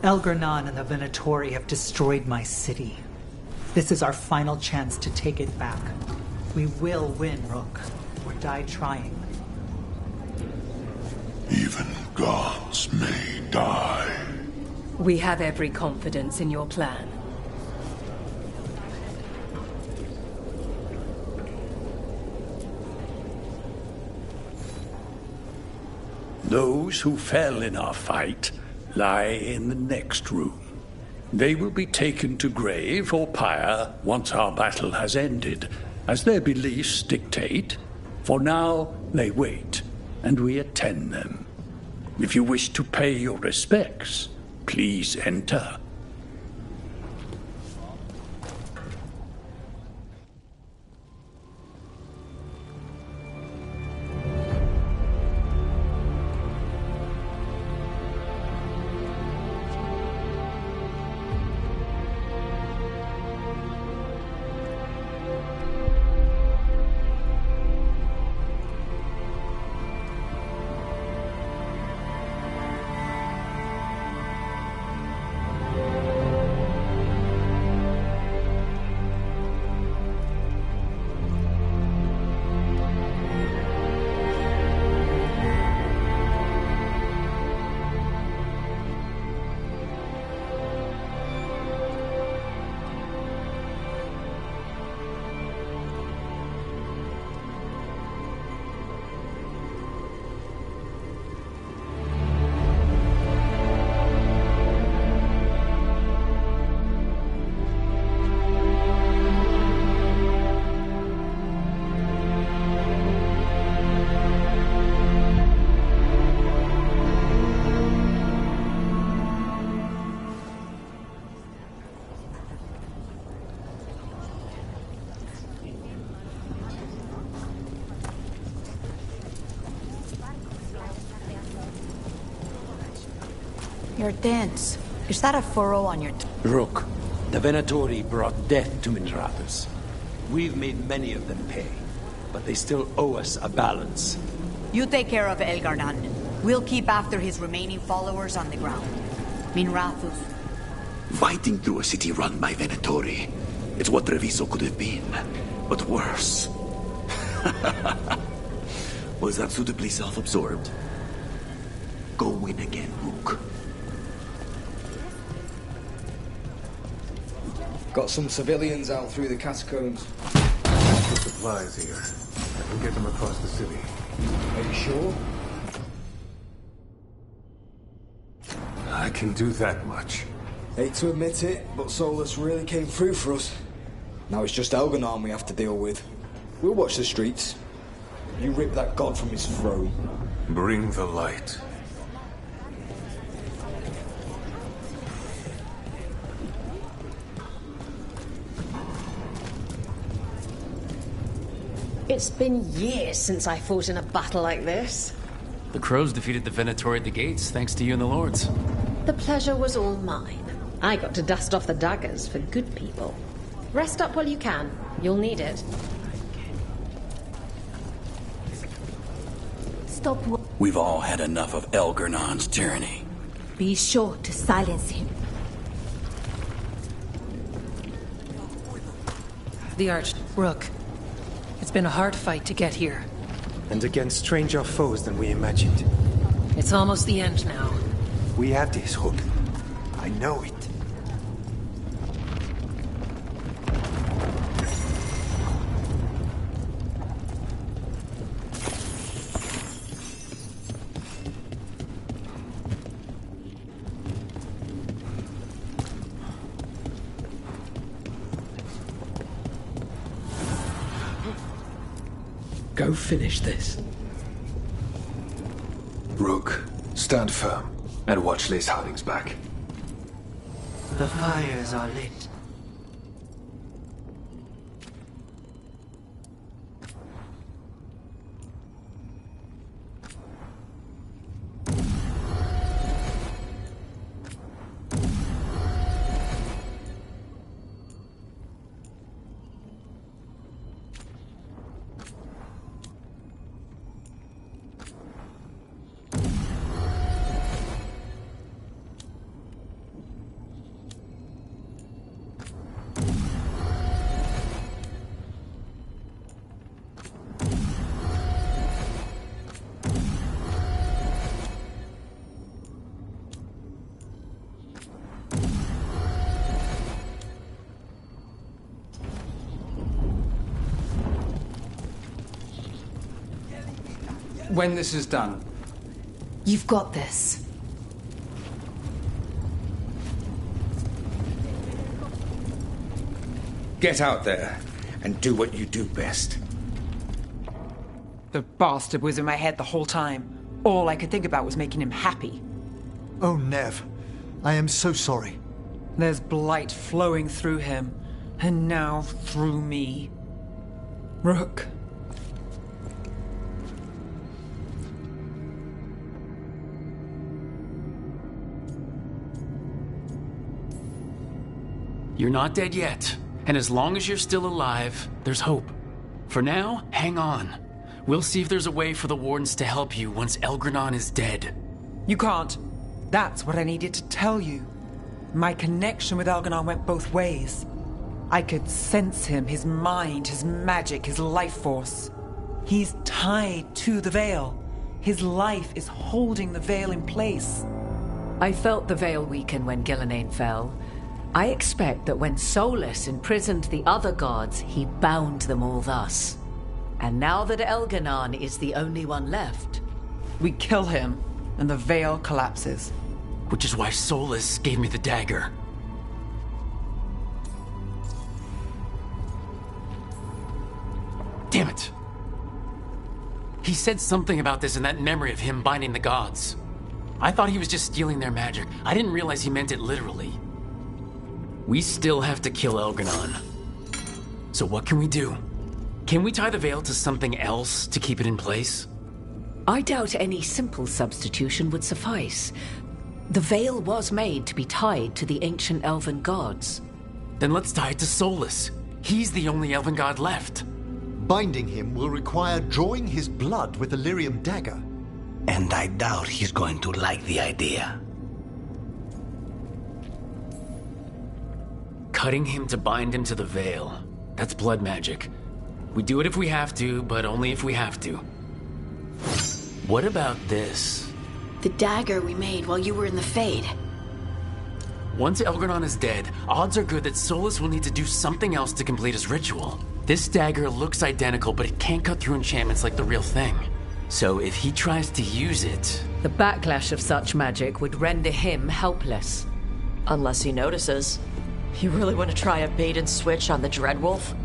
Elgar'nan and the Venatori have destroyed my city. This is our final chance to take it back. We will win, Rook, or die trying. Even gods may die. We have every confidence in your plan. Those who fell in our fight lie in the next room. They will be taken to grave or pyre once our battle has ended, as their beliefs dictate. For now, they wait, and we attend them. If you wish to pay your respects, please enter. You're dense. Is that a furrow on your... Rook, the Venatori brought death to Minrathous. We've made many of them pay, but they still owe us a balance. You take care of Elgar'nan. We'll keep after his remaining followers on the ground. Minrathous. Fighting through a city run by Venatori. It's what Treviso could have been, but worse. Was that suitably self-absorbed? Go win again, Rook. Got some civilians out through the catacombs. Supplies here. I can get them across the city. Are you sure? I can do that much. Hate to admit it, but Solus really came through for us. Now it's just Elgar'nan we have to deal with. We'll watch the streets. You rip that god from his throne. Bring the light. It's been years since I fought in a battle like this. The Crows defeated the Venatori at the gates, thanks to you and the Lords. The pleasure was all mine. I got to dust off the daggers for good people. Rest up while you can. You'll need it. Stop. We've all had enough of Elgernon's tyranny. Be sure to silence him. The Rook. It's been a hard fight to get here. And against stranger foes than we imagined. It's almost the end now. We have this, Rook. I know it. Go finish this. Rook, stand firm and watch Liz Harding's back. The fires are lit. When this is done. You've got this. Get out there and do what you do best. The bastard was in my head the whole time. All I could think about was making him happy. Oh, Nev. I am so sorry. There's blight flowing through him, and now through me. Rook. You're not dead yet, and as long as you're still alive, there's hope. For now, hang on. We'll see if there's a way for the Wardens to help you once Elgrenon is dead. You can't. That's what I needed to tell you. My connection with Elgrenon went both ways. I could sense him, his mind, his magic, his life force. He's tied to the Veil. His life is holding the Veil in place. I felt the Veil weaken when Gillenane fell. I expect that when Solus imprisoned the other gods, he bound them all thus. And now that Elgrenon is the only one left... We kill him, and the Veil collapses. Which is why Solus gave me the dagger. Damn it! He said something about this in that memory of him binding the gods. I thought he was just stealing their magic. I didn't realize he meant it literally. We still have to kill Elgrenon. So what can we do? Can we tie the Veil to something else to keep it in place? I doubt any simple substitution would suffice. The Veil was made to be tied to the ancient elven gods. Then let's tie it to Solus. He's the only elven god left. Binding him will require drawing his blood with the lyrium dagger. And I doubt he's going to like the idea. Cutting him to bind him to the Veil. That's blood magic. We do it if we have to, but only if we have to. What about this? The dagger we made while you were in the Fade. Once Elgrenon is dead, odds are good that Solus will need to do something else to complete his ritual. This dagger looks identical, but it can't cut through enchantments like the real thing. So if he tries to use it... The backlash of such magic would render him helpless. Unless he notices. You really want to try a bait and switch on the Dreadwolf?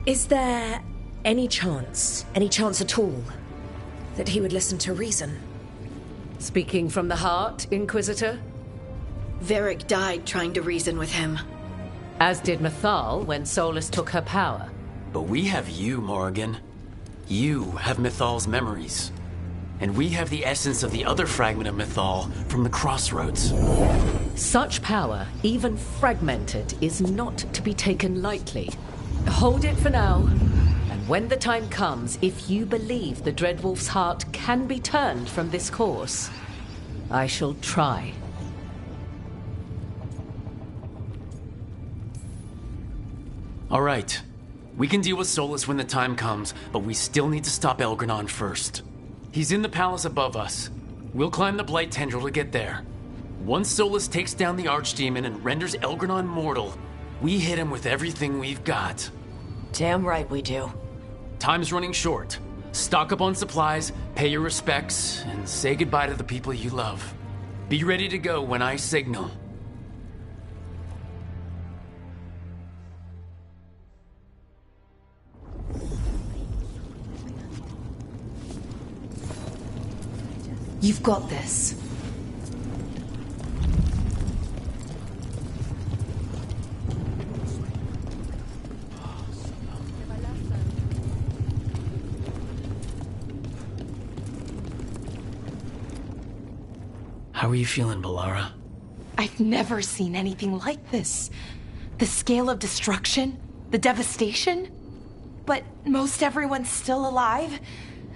Is there any chance at all, that he would listen to reason? Speaking from the heart, Inquisitor? Varric died trying to reason with him. As did Mythal when Solus took her power. But we have you, Morrigan. You have Mythal's memories. And we have the essence of the other fragment of Mythal from the Crossroads. Such power, even fragmented, is not to be taken lightly. Hold it for now. And when the time comes, if you believe the Dreadwolf's heart can be turned from this course, I shall try. All right. We can deal with Solus when the time comes, but we still need to stop Elgranon first. He's in the palace above us. We'll climb the Blight Tendril to get there. Once Solus takes down the Archdemon and renders Elgranon mortal, we hit him with everything we've got. Damn right we do. Time's running short. Stock up on supplies, pay your respects, and say goodbye to the people you love. Be ready to go when I signal. You've got this. How are you feeling, Balara? I've never seen anything like this. The scale of destruction, the devastation. But most everyone's still alive.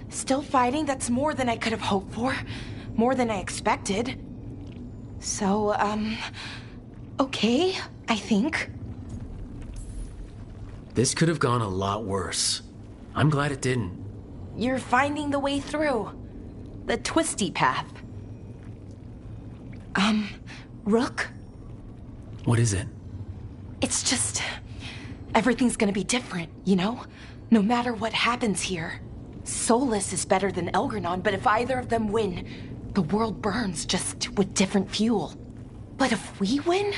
Still fighting. That's more than I could have hoped for. More than I expected. So, okay, I think. This could have gone a lot worse. I'm glad it didn't. You're finding the way through. The twisty path. Rook? What is it? It's just... everything's gonna be different, you know? No matter what happens here. Solus is better than Elgranon, but if either of them win, the world burns just with different fuel. But if we win,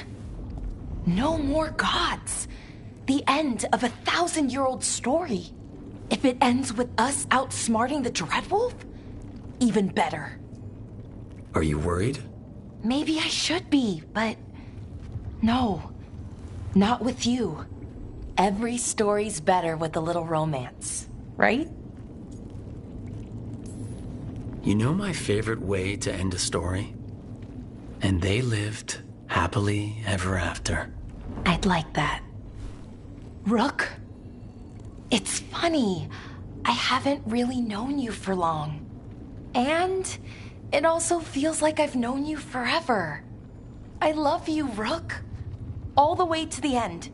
no more gods. The end of a 1,000-year-old story. If it ends with us outsmarting the Dreadwolf, even better. Are you worried? Maybe I should be, but no, not with you. Every story's better with a little romance, right? You know my favorite way to end a story? And they lived happily ever after. I'd like that. Rook, it's funny. I haven't really known you for long. And it also feels like I've known you forever. I love you, Rook. All the way to the end.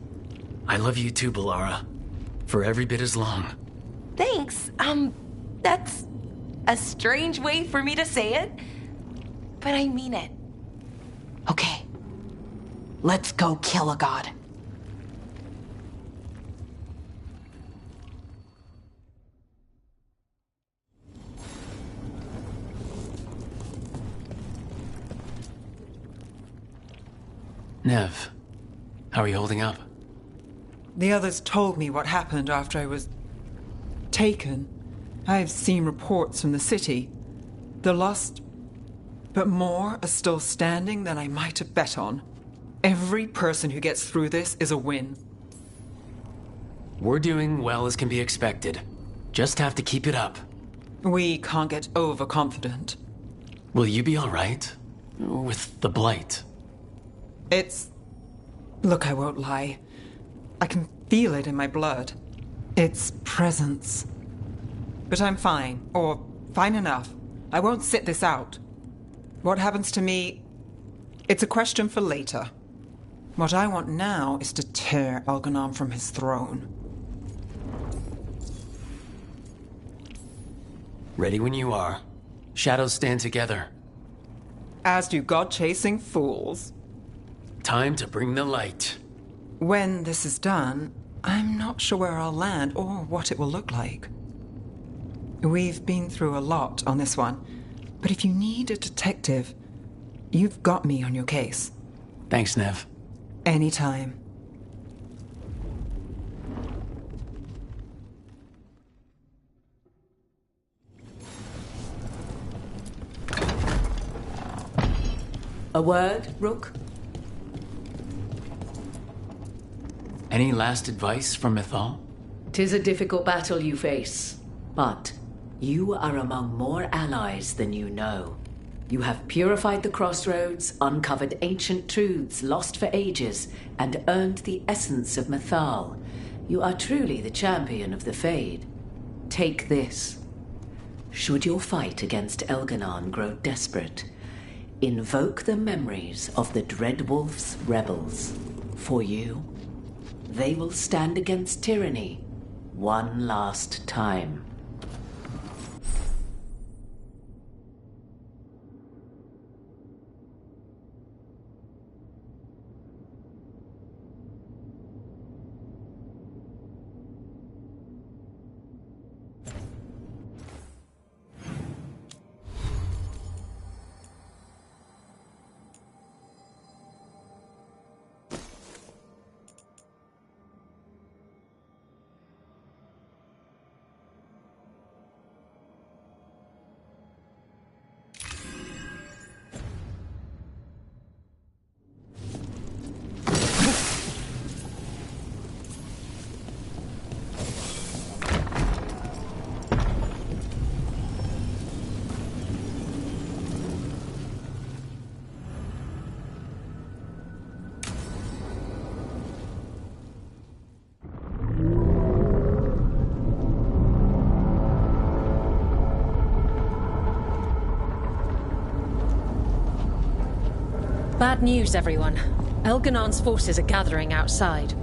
I love you too, Balara. For every bit as long. Thanks. That's a strange way for me to say it. But I mean it. Okay. Let's go kill a god. Nev, how are you holding up? The others told me what happened after I was taken. I've seen reports from the city. They're lost, but more are still standing than I might have bet on. Every person who gets through this is a win. We're doing well as can be expected. Just have to keep it up. We can't get overconfident. Will you be all right? With the Blight? Look, I won't lie. I can feel it in my blood. Its presence. But I'm fine, or fine enough. I won't sit this out. What happens to me, it's a question for later. What I want now is to tear Elgranon from his throne. Ready when you are. Shadows stand together. As do god-chasing fools. Time to bring the light. When this is done, I'm not sure where I'll land or what it will look like. We've been through a lot on this one, but if you need a detective, you've got me on your case. Thanks, Nev. Anytime. A word, Rook? Any last advice from Mythal? 'Tis a difficult battle you face, but You are among more allies than you know. You have purified the crossroads, uncovered ancient truths lost for ages, and earned the essence of Mythal. You are truly the champion of the Fade. Take this. Should your fight against Elganon grow desperate, invoke the memories of the Dread Wolf's rebels. For you, they will stand against tyranny one last time. Bad news, everyone. Elganon's forces are gathering outside.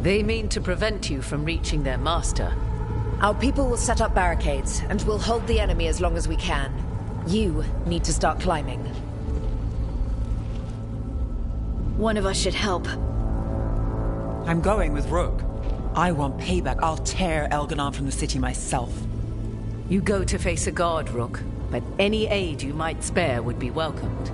They mean to prevent you from reaching their master. Our people will set up barricades, and we'll hold the enemy as long as we can. You need to start climbing. One of us should help. I'm going with Rook. I want payback. I'll tear Elganon from the city myself. You go to face a guard, Rook, but any aid you might spare would be welcomed.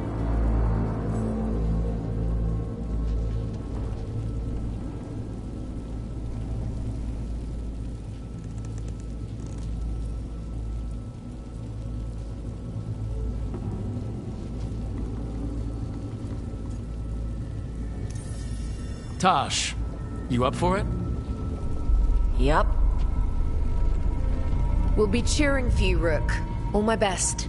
Tosh, you up for it? Yup. We'll be cheering for you, Rook. All my best.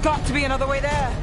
got to be another way there.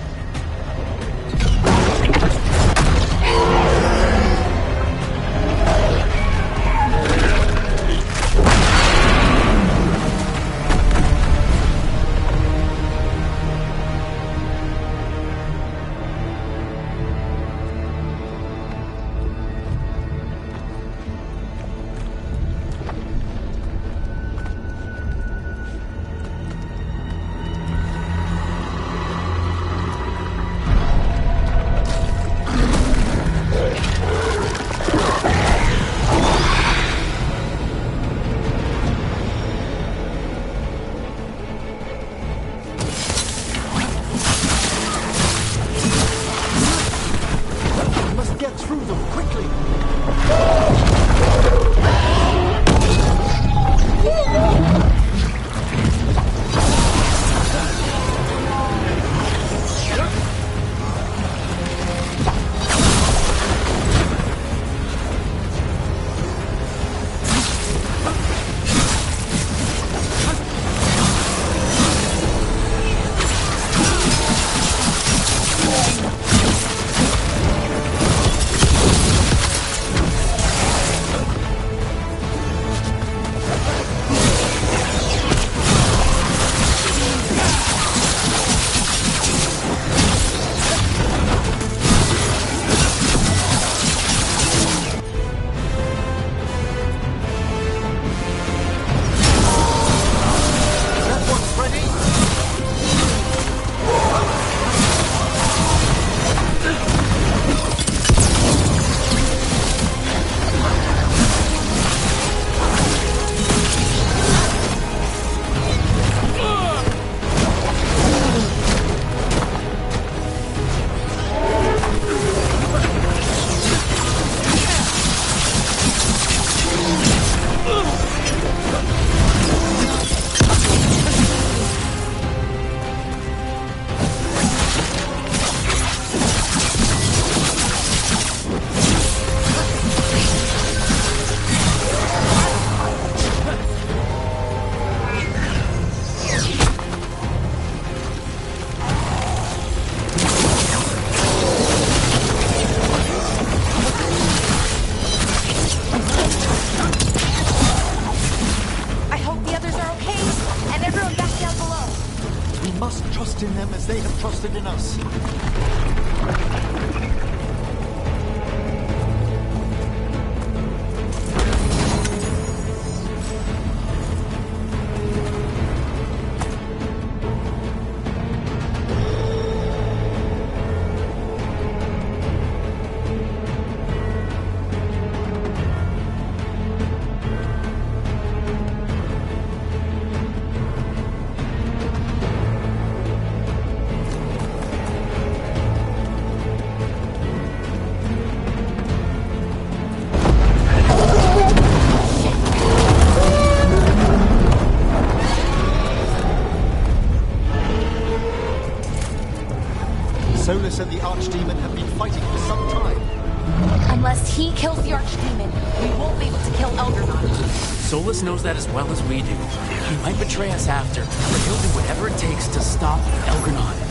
Trust in them as they have trusted in us. Solus and the Archdemon have been fighting for some time. Unless he kills the Archdemon, we won't be able to kill Elgarnon. Solus knows that as well as we do. He might betray us after, but he'll do whatever it takes to stop Elgarnon.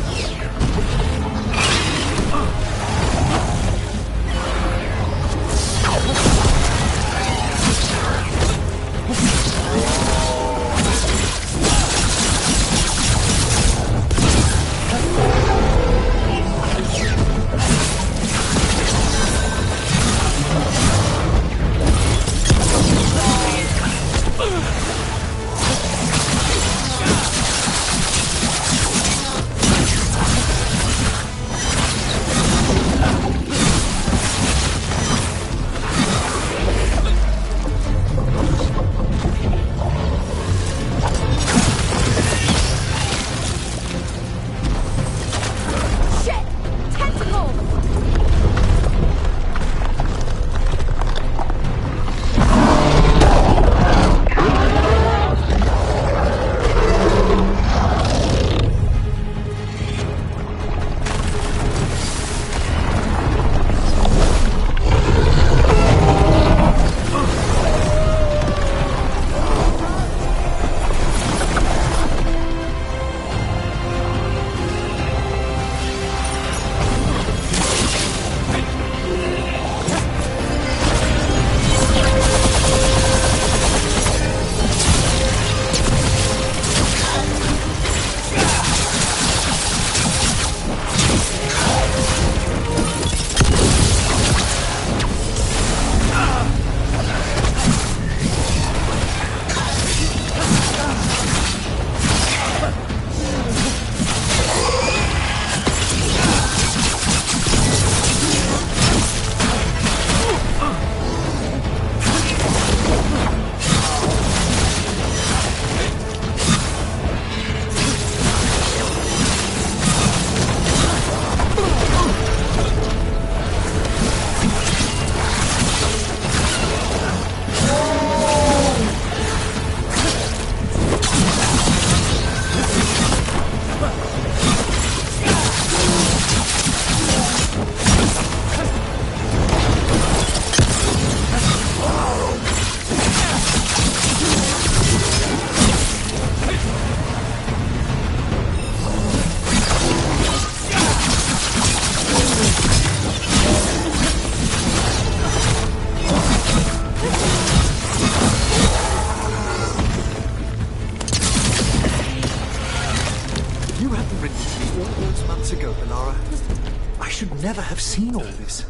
never have seen all this.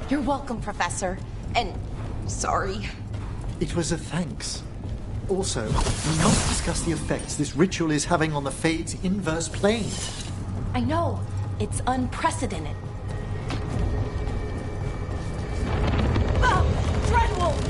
You're welcome, Professor. And sorry. It was a thanks. Also, we must discuss the effects this ritual is having on the Fade's inverse plane. I know. It's unprecedented. Ah! Dreadwolf!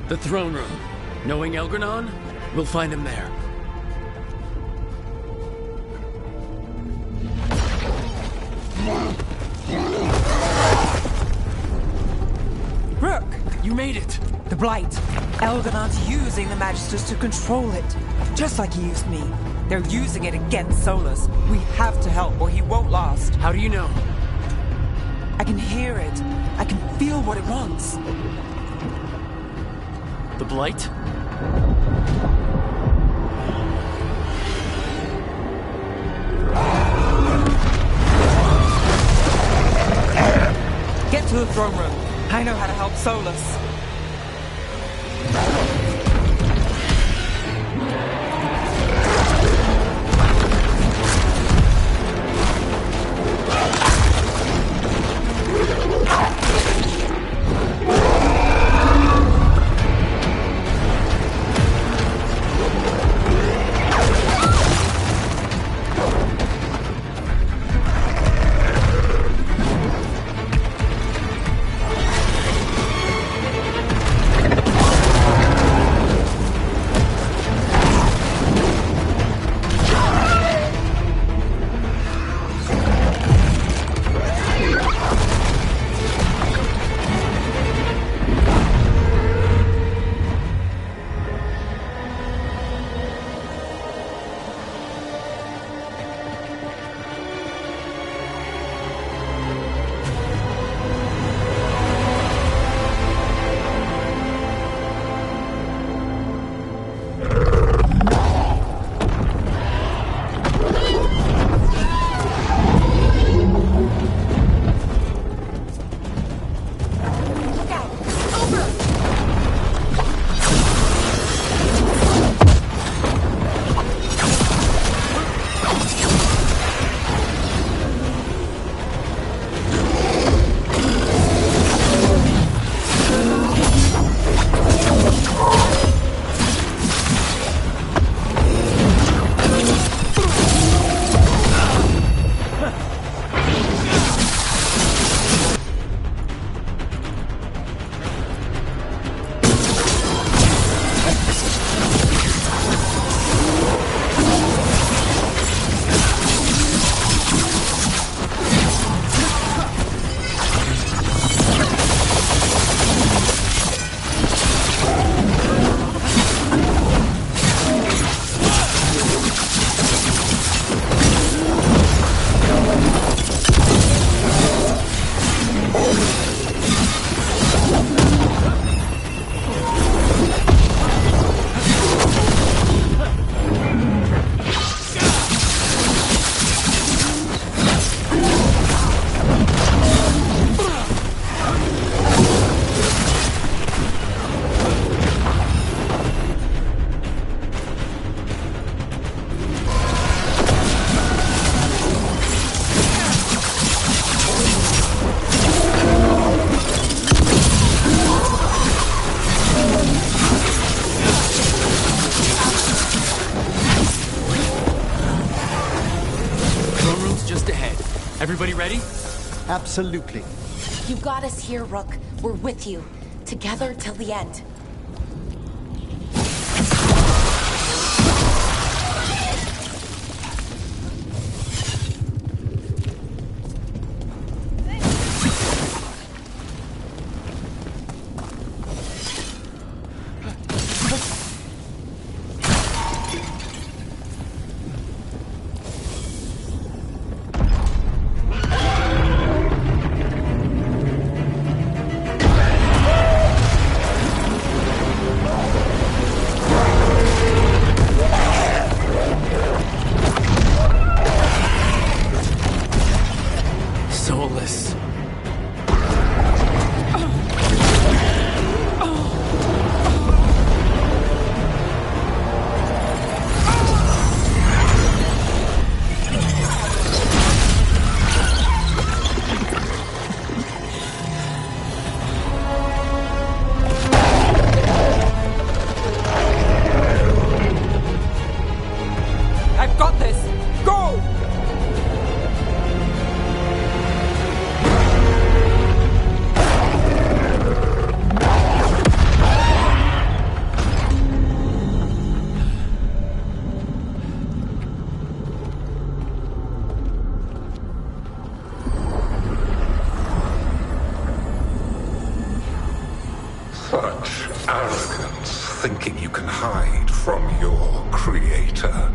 The throne room. Knowing Elgranon, we'll find him there. Rook! You made it! The Blight. Elganon's using the Magisters to control it. Just like he used me. They're using it against Solus. We have to help or he won't last. How do you know? I can hear it. I can feel what it wants. The Blight? Get to the throne room. I know how to help Solus. Everybody ready? Absolutely. You got us here, Rook. We're with you. Together till the end. Soulless. I've got this! Go! Such arrogance, thinking you can hide from your creator.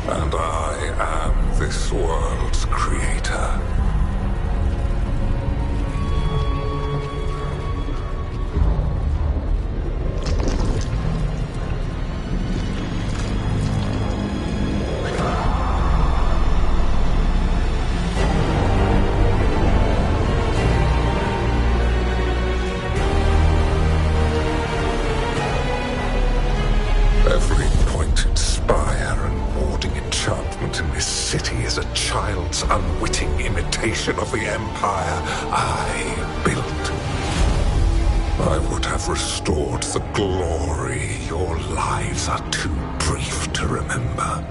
And I am this world's creator. Every pointed spire and warding enchantment in this city is a child's unwitting imitation of the empire I built. I would have restored the glory. Your lives are too brief to remember.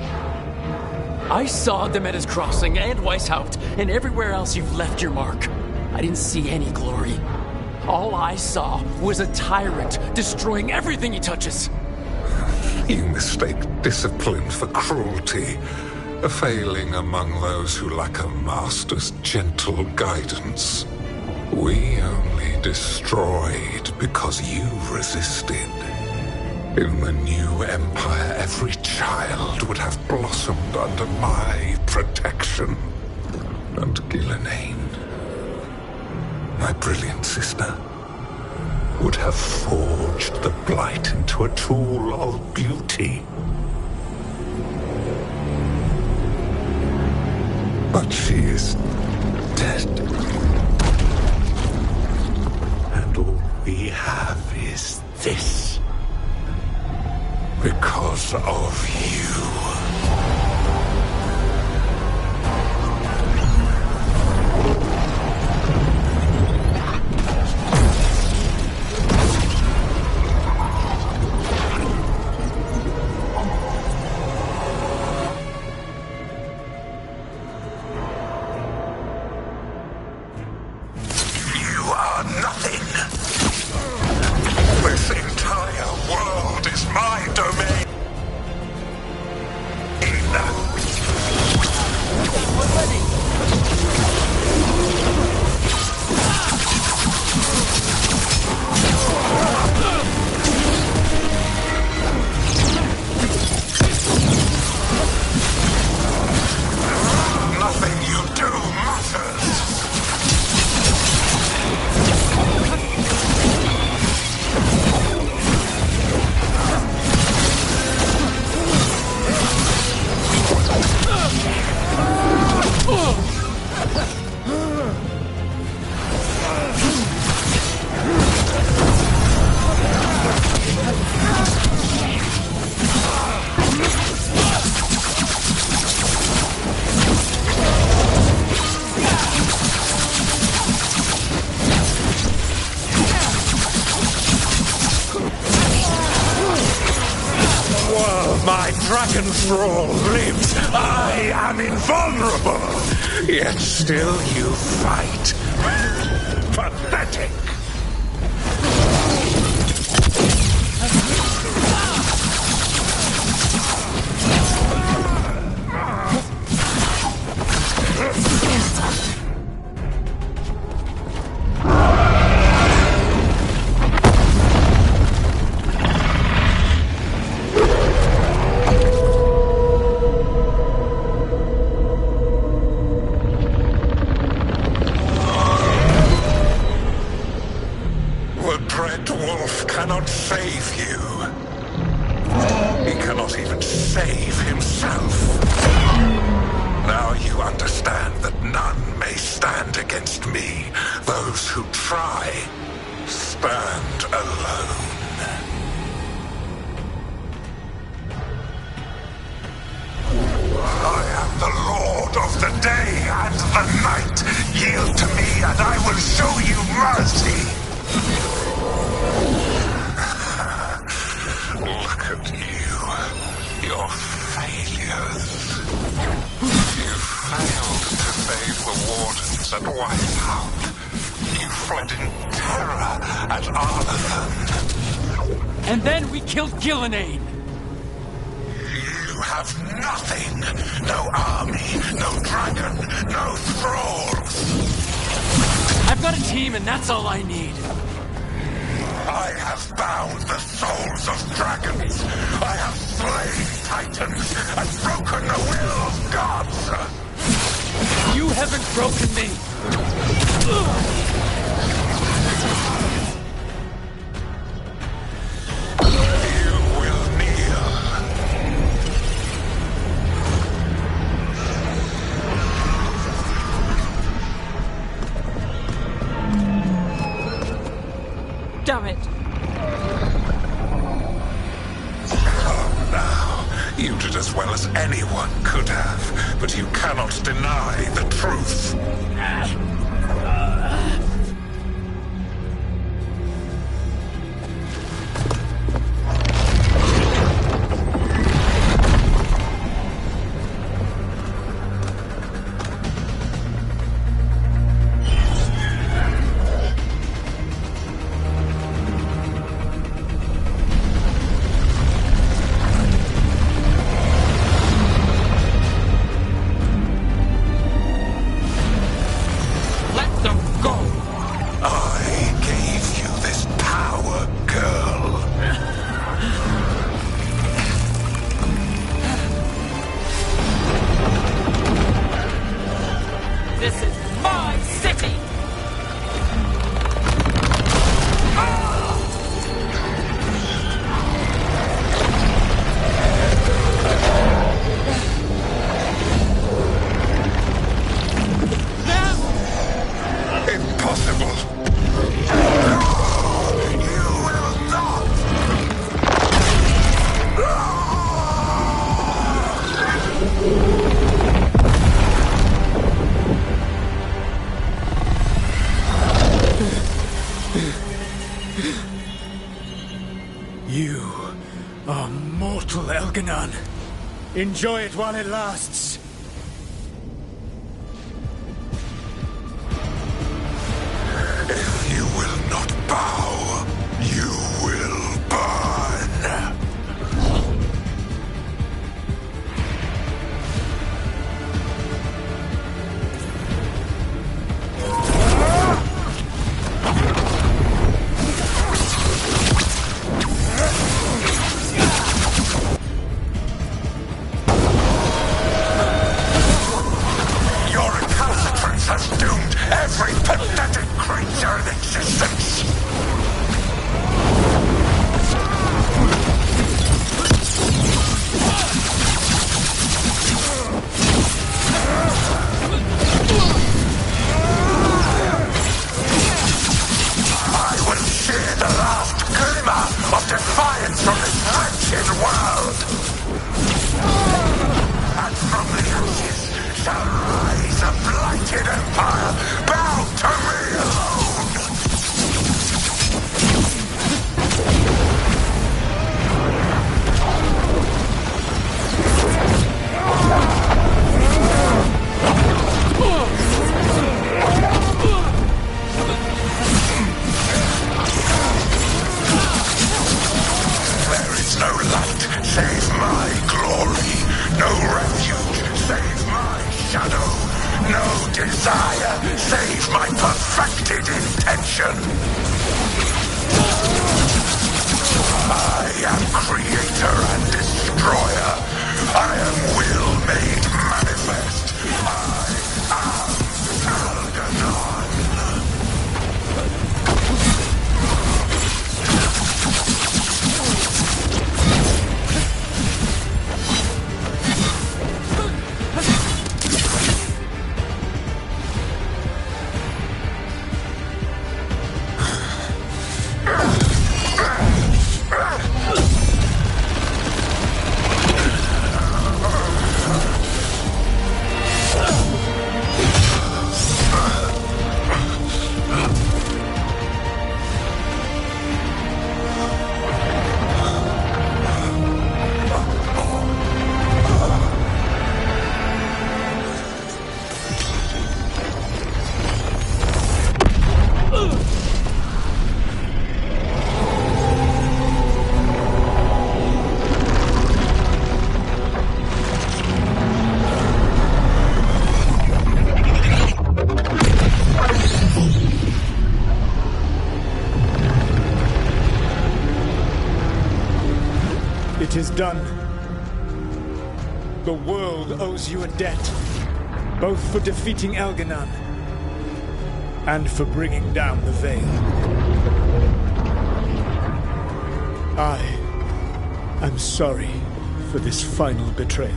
I saw Demeter's Crossing and Weishaupt and everywhere else you've left your mark. I didn't see any glory. All I saw was a tyrant destroying everything he touches. You mistake discipline for cruelty, a failing among those who lack a master's gentle guidance. We only destroyed because you resisted. In the new empire, every child would have blossomed under my protection. And Gillenane, my brilliant sister, would have forged the blight into a tool of beauty. But she is dead. And all we have is this. Because of you. My dragon thrall lives. I am invulnerable. Yet still you fight. Pathetic. Cannot save you. He cannot even save himself. Now you understand. understand that none may stand against me. Those who try stand alone. I am the Lord of the day and the night. Yield to me and I will show you mercy. Look at you. Your failures. You failed to save the wardens at Whitehout. You fled in terror at Arlathan. And then we killed Gillenane. You have nothing. No army, no dragon, no thralls. I've got a team and that's all I need. I have bound the souls of dragons. I have slain titans and broken the will of gods. You haven't broken me. You will kneel. Damn it. Come now. You did as well as anyone could have, but you cannot deny the truth. You are mortal, Elganon. Enjoy it while it lasts. If you will not bow, you will burn. Your recalcitrance has doomed every pathetic creature in existence. I will shear the last glimmer of defiance from this wretched world. And from the ashes shall rise a blighted empire bound to me alone. There is no light save my glory, no refuge save my shadow, no desire save my perfected intention. I am creator and destroyer. I am will made manifest. I am Elganon. It is done. The world owes you a debt, both for defeating Elganon and for bringing down the Veil. I am sorry for this final betrayal,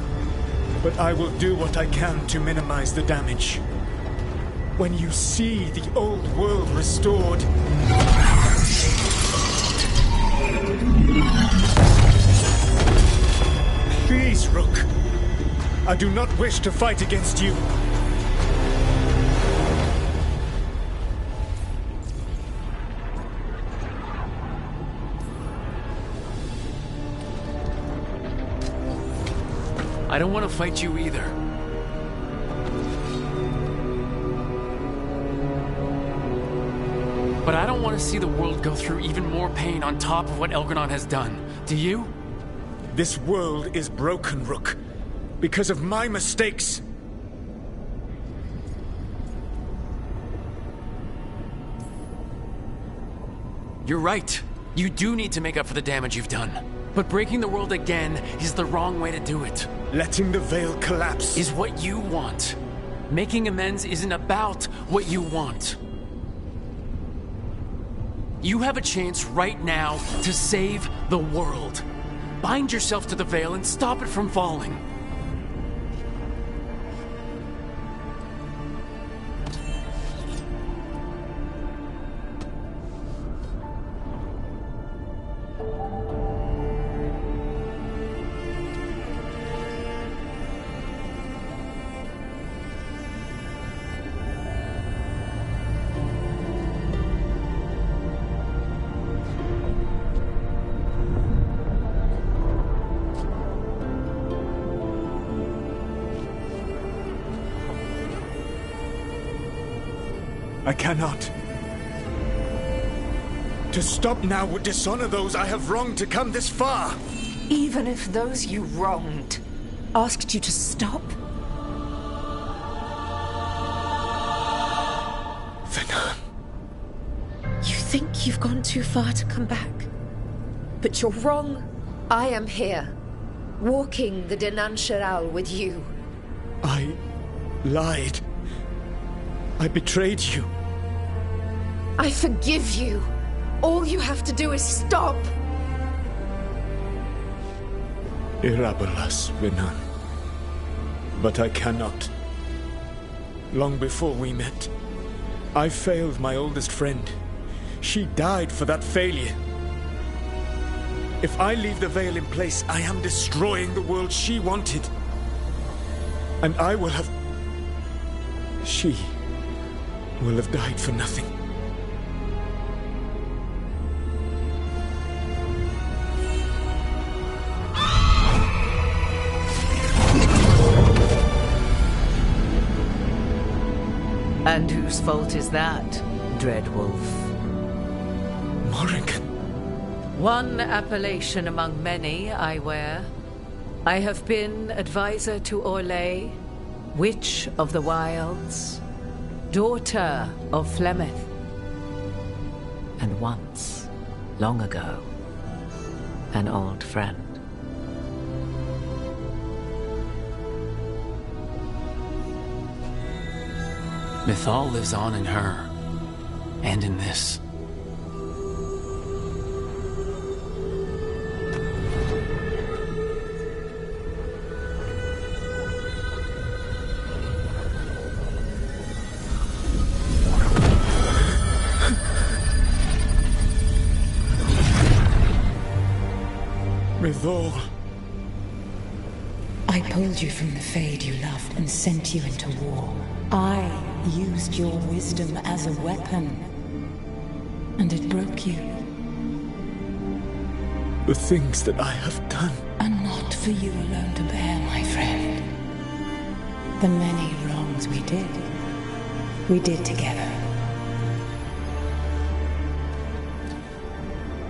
but I will do what I can to minimize the damage. When you see the old world restored, please, Rook. I do not wish to fight against you. I don't want to fight you either. But I don't want to see the world go through even more pain on top of what Elganon has done. Do you? This world is broken, Rook, because of my mistakes. You're right. You do need to make up for the damage you've done. But breaking the world again is the wrong way to do it. Letting the Veil collapse is what you want. Making amends isn't about what you want. You have a chance right now to save the world. Bind yourself to the Veil and stop it from falling. I cannot. To stop now would dishonor those I have wronged to come this far. Even if those you wronged asked you to stop? Venan. You think you've gone too far to come back? But you're wrong. I am here, walking the Denan Sheral with you. I lied. I betrayed you. I forgive you. All you have to do is stop. Irabolas, Venan. But I cannot. Long before we met, I failed my oldest friend. She died for that failure. If I leave the Veil in place, I am destroying the world she wanted. And I will have... She will have died for nothing. And whose fault is that, Dread Wolf? Morrigan. One appellation among many, I wear. I have been advisor to Orlais, Witch of the Wilds, daughter of Flemeth, and once, long ago, an old friend. Mythal lives on in her, and in this. Mythal. I pulled you from the Fade you loved and sent you into war. I used your wisdom as a weapon, and it broke you. The things that I have done are not for you alone to bear, my friend. The many wrongs we did together.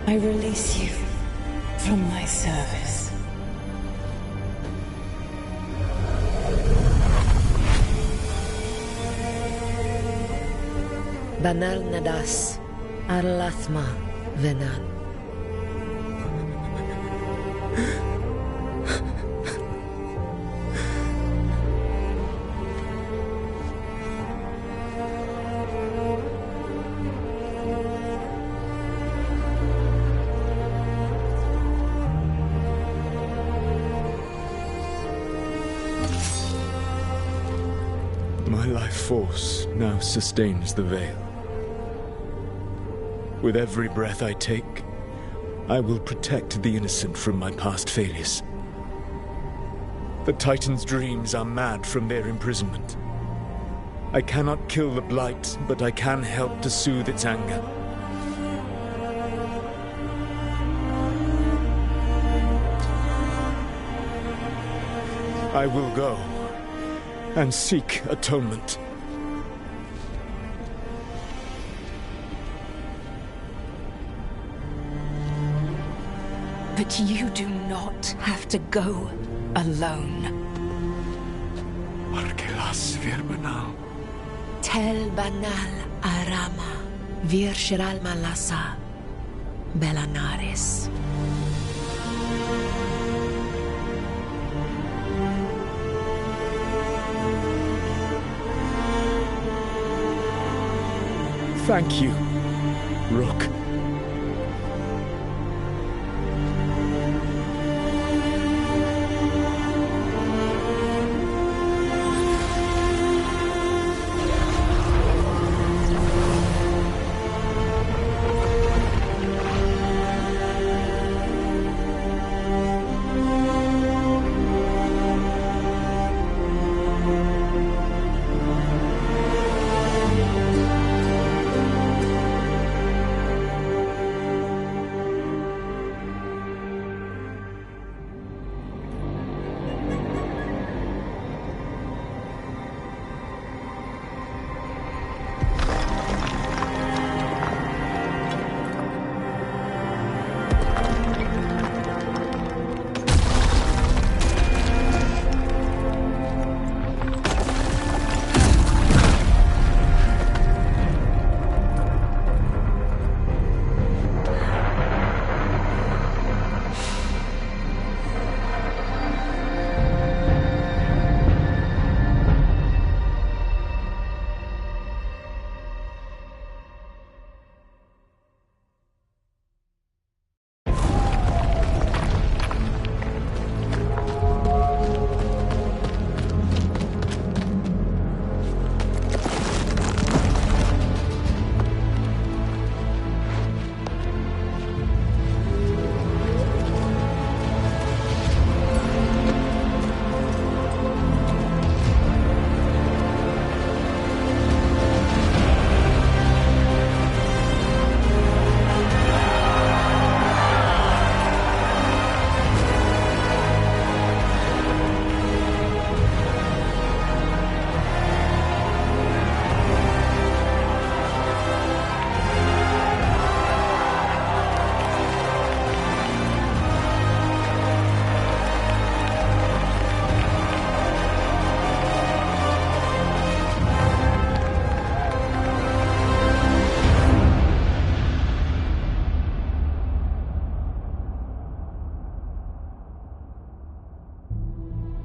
I release you from my service. Banal Nadas, Arlathma, Venan. force now sustains the Veil. With every breath I take, I will protect the innocent from my past failures. The Titan's dreams are mad from their imprisonment. I cannot kill the Blight, but I can help to soothe its anger. I will go and seek atonement. But you do not have to go alone. Tel banal arama, vir shiral malasa, belanaris. Thank you, Rook.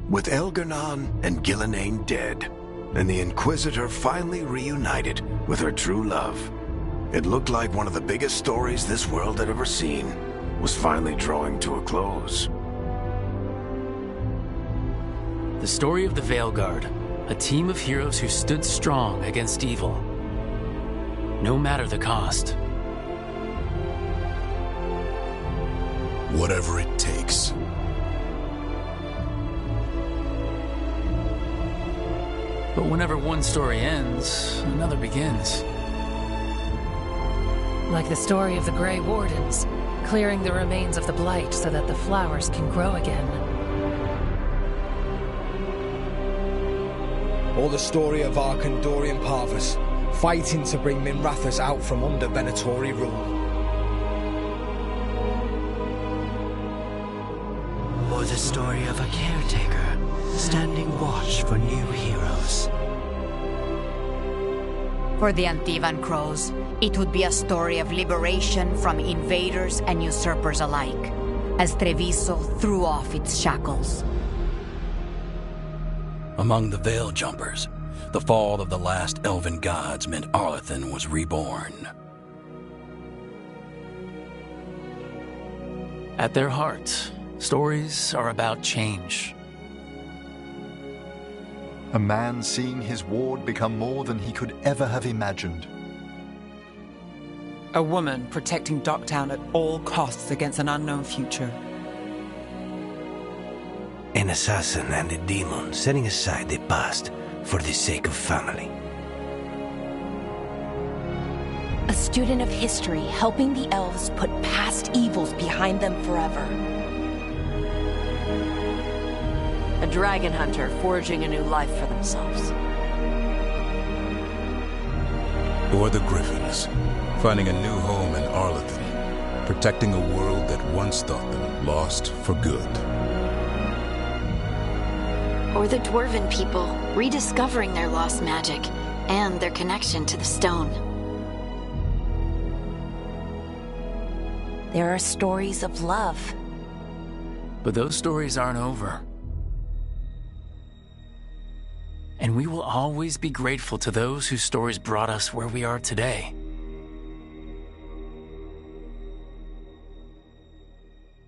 With Elgar'nan and Gillenane dead, and the Inquisitor finally reunited with her true love, it looked like one of the biggest stories this world had ever seen was finally drawing to a close. The story of the Veilguard, a team of heroes who stood strong against evil, no matter the cost. Whatever it takes. But whenever one story ends, another begins. Like the story of the Grey Wardens, clearing the remains of the Blight so that the flowers can grow again. Or the story of Arkandorian Parvus, fighting to bring Minrathous out from under Venatori rule. Or the story of a caretaker, standing watch for new heroes. For the Antivan Crows, it would be a story of liberation from invaders and usurpers alike, as Treviso threw off its shackles. Among the Veil Jumpers, the fall of the last elven gods meant Arlathan was reborn. At their heart, stories are about change. A man seeing his ward become more than he could ever have imagined. A woman protecting Docktown at all costs against an unknown future. An assassin and a demon setting aside the past for the sake of family. A student of history helping the elves put past evils behind them forever. A dragon hunter forging a new life for themselves. Or the Griffins, finding a new home in Arlington, protecting a world that once thought them lost for good. Or the Dwarven people, rediscovering their lost magic and their connection to the stone. There are stories of love. But those stories aren't over. And we will always be grateful to those whose stories brought us where we are today.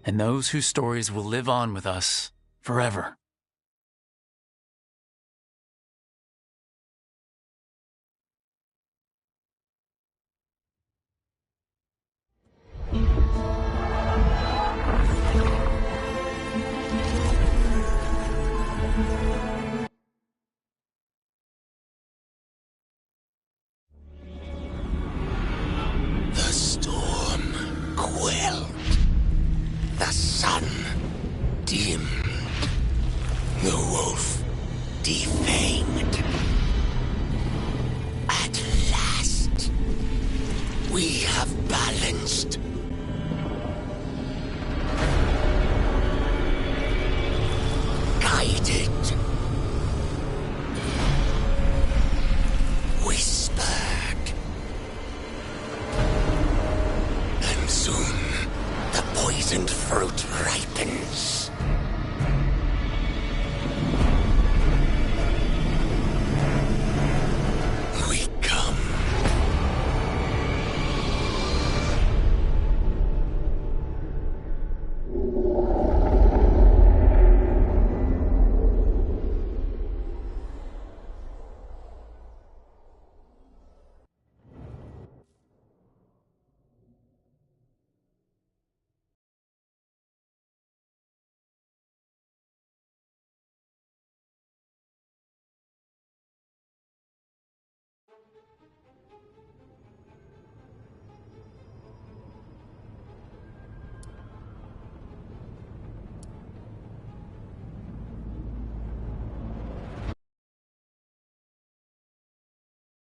And those whose stories will live on with us forever. The storm quelled. The sun dimmed. The wolf defanged. At last, we have balanced. Guided. Whispered. And soon, the poisoned fruit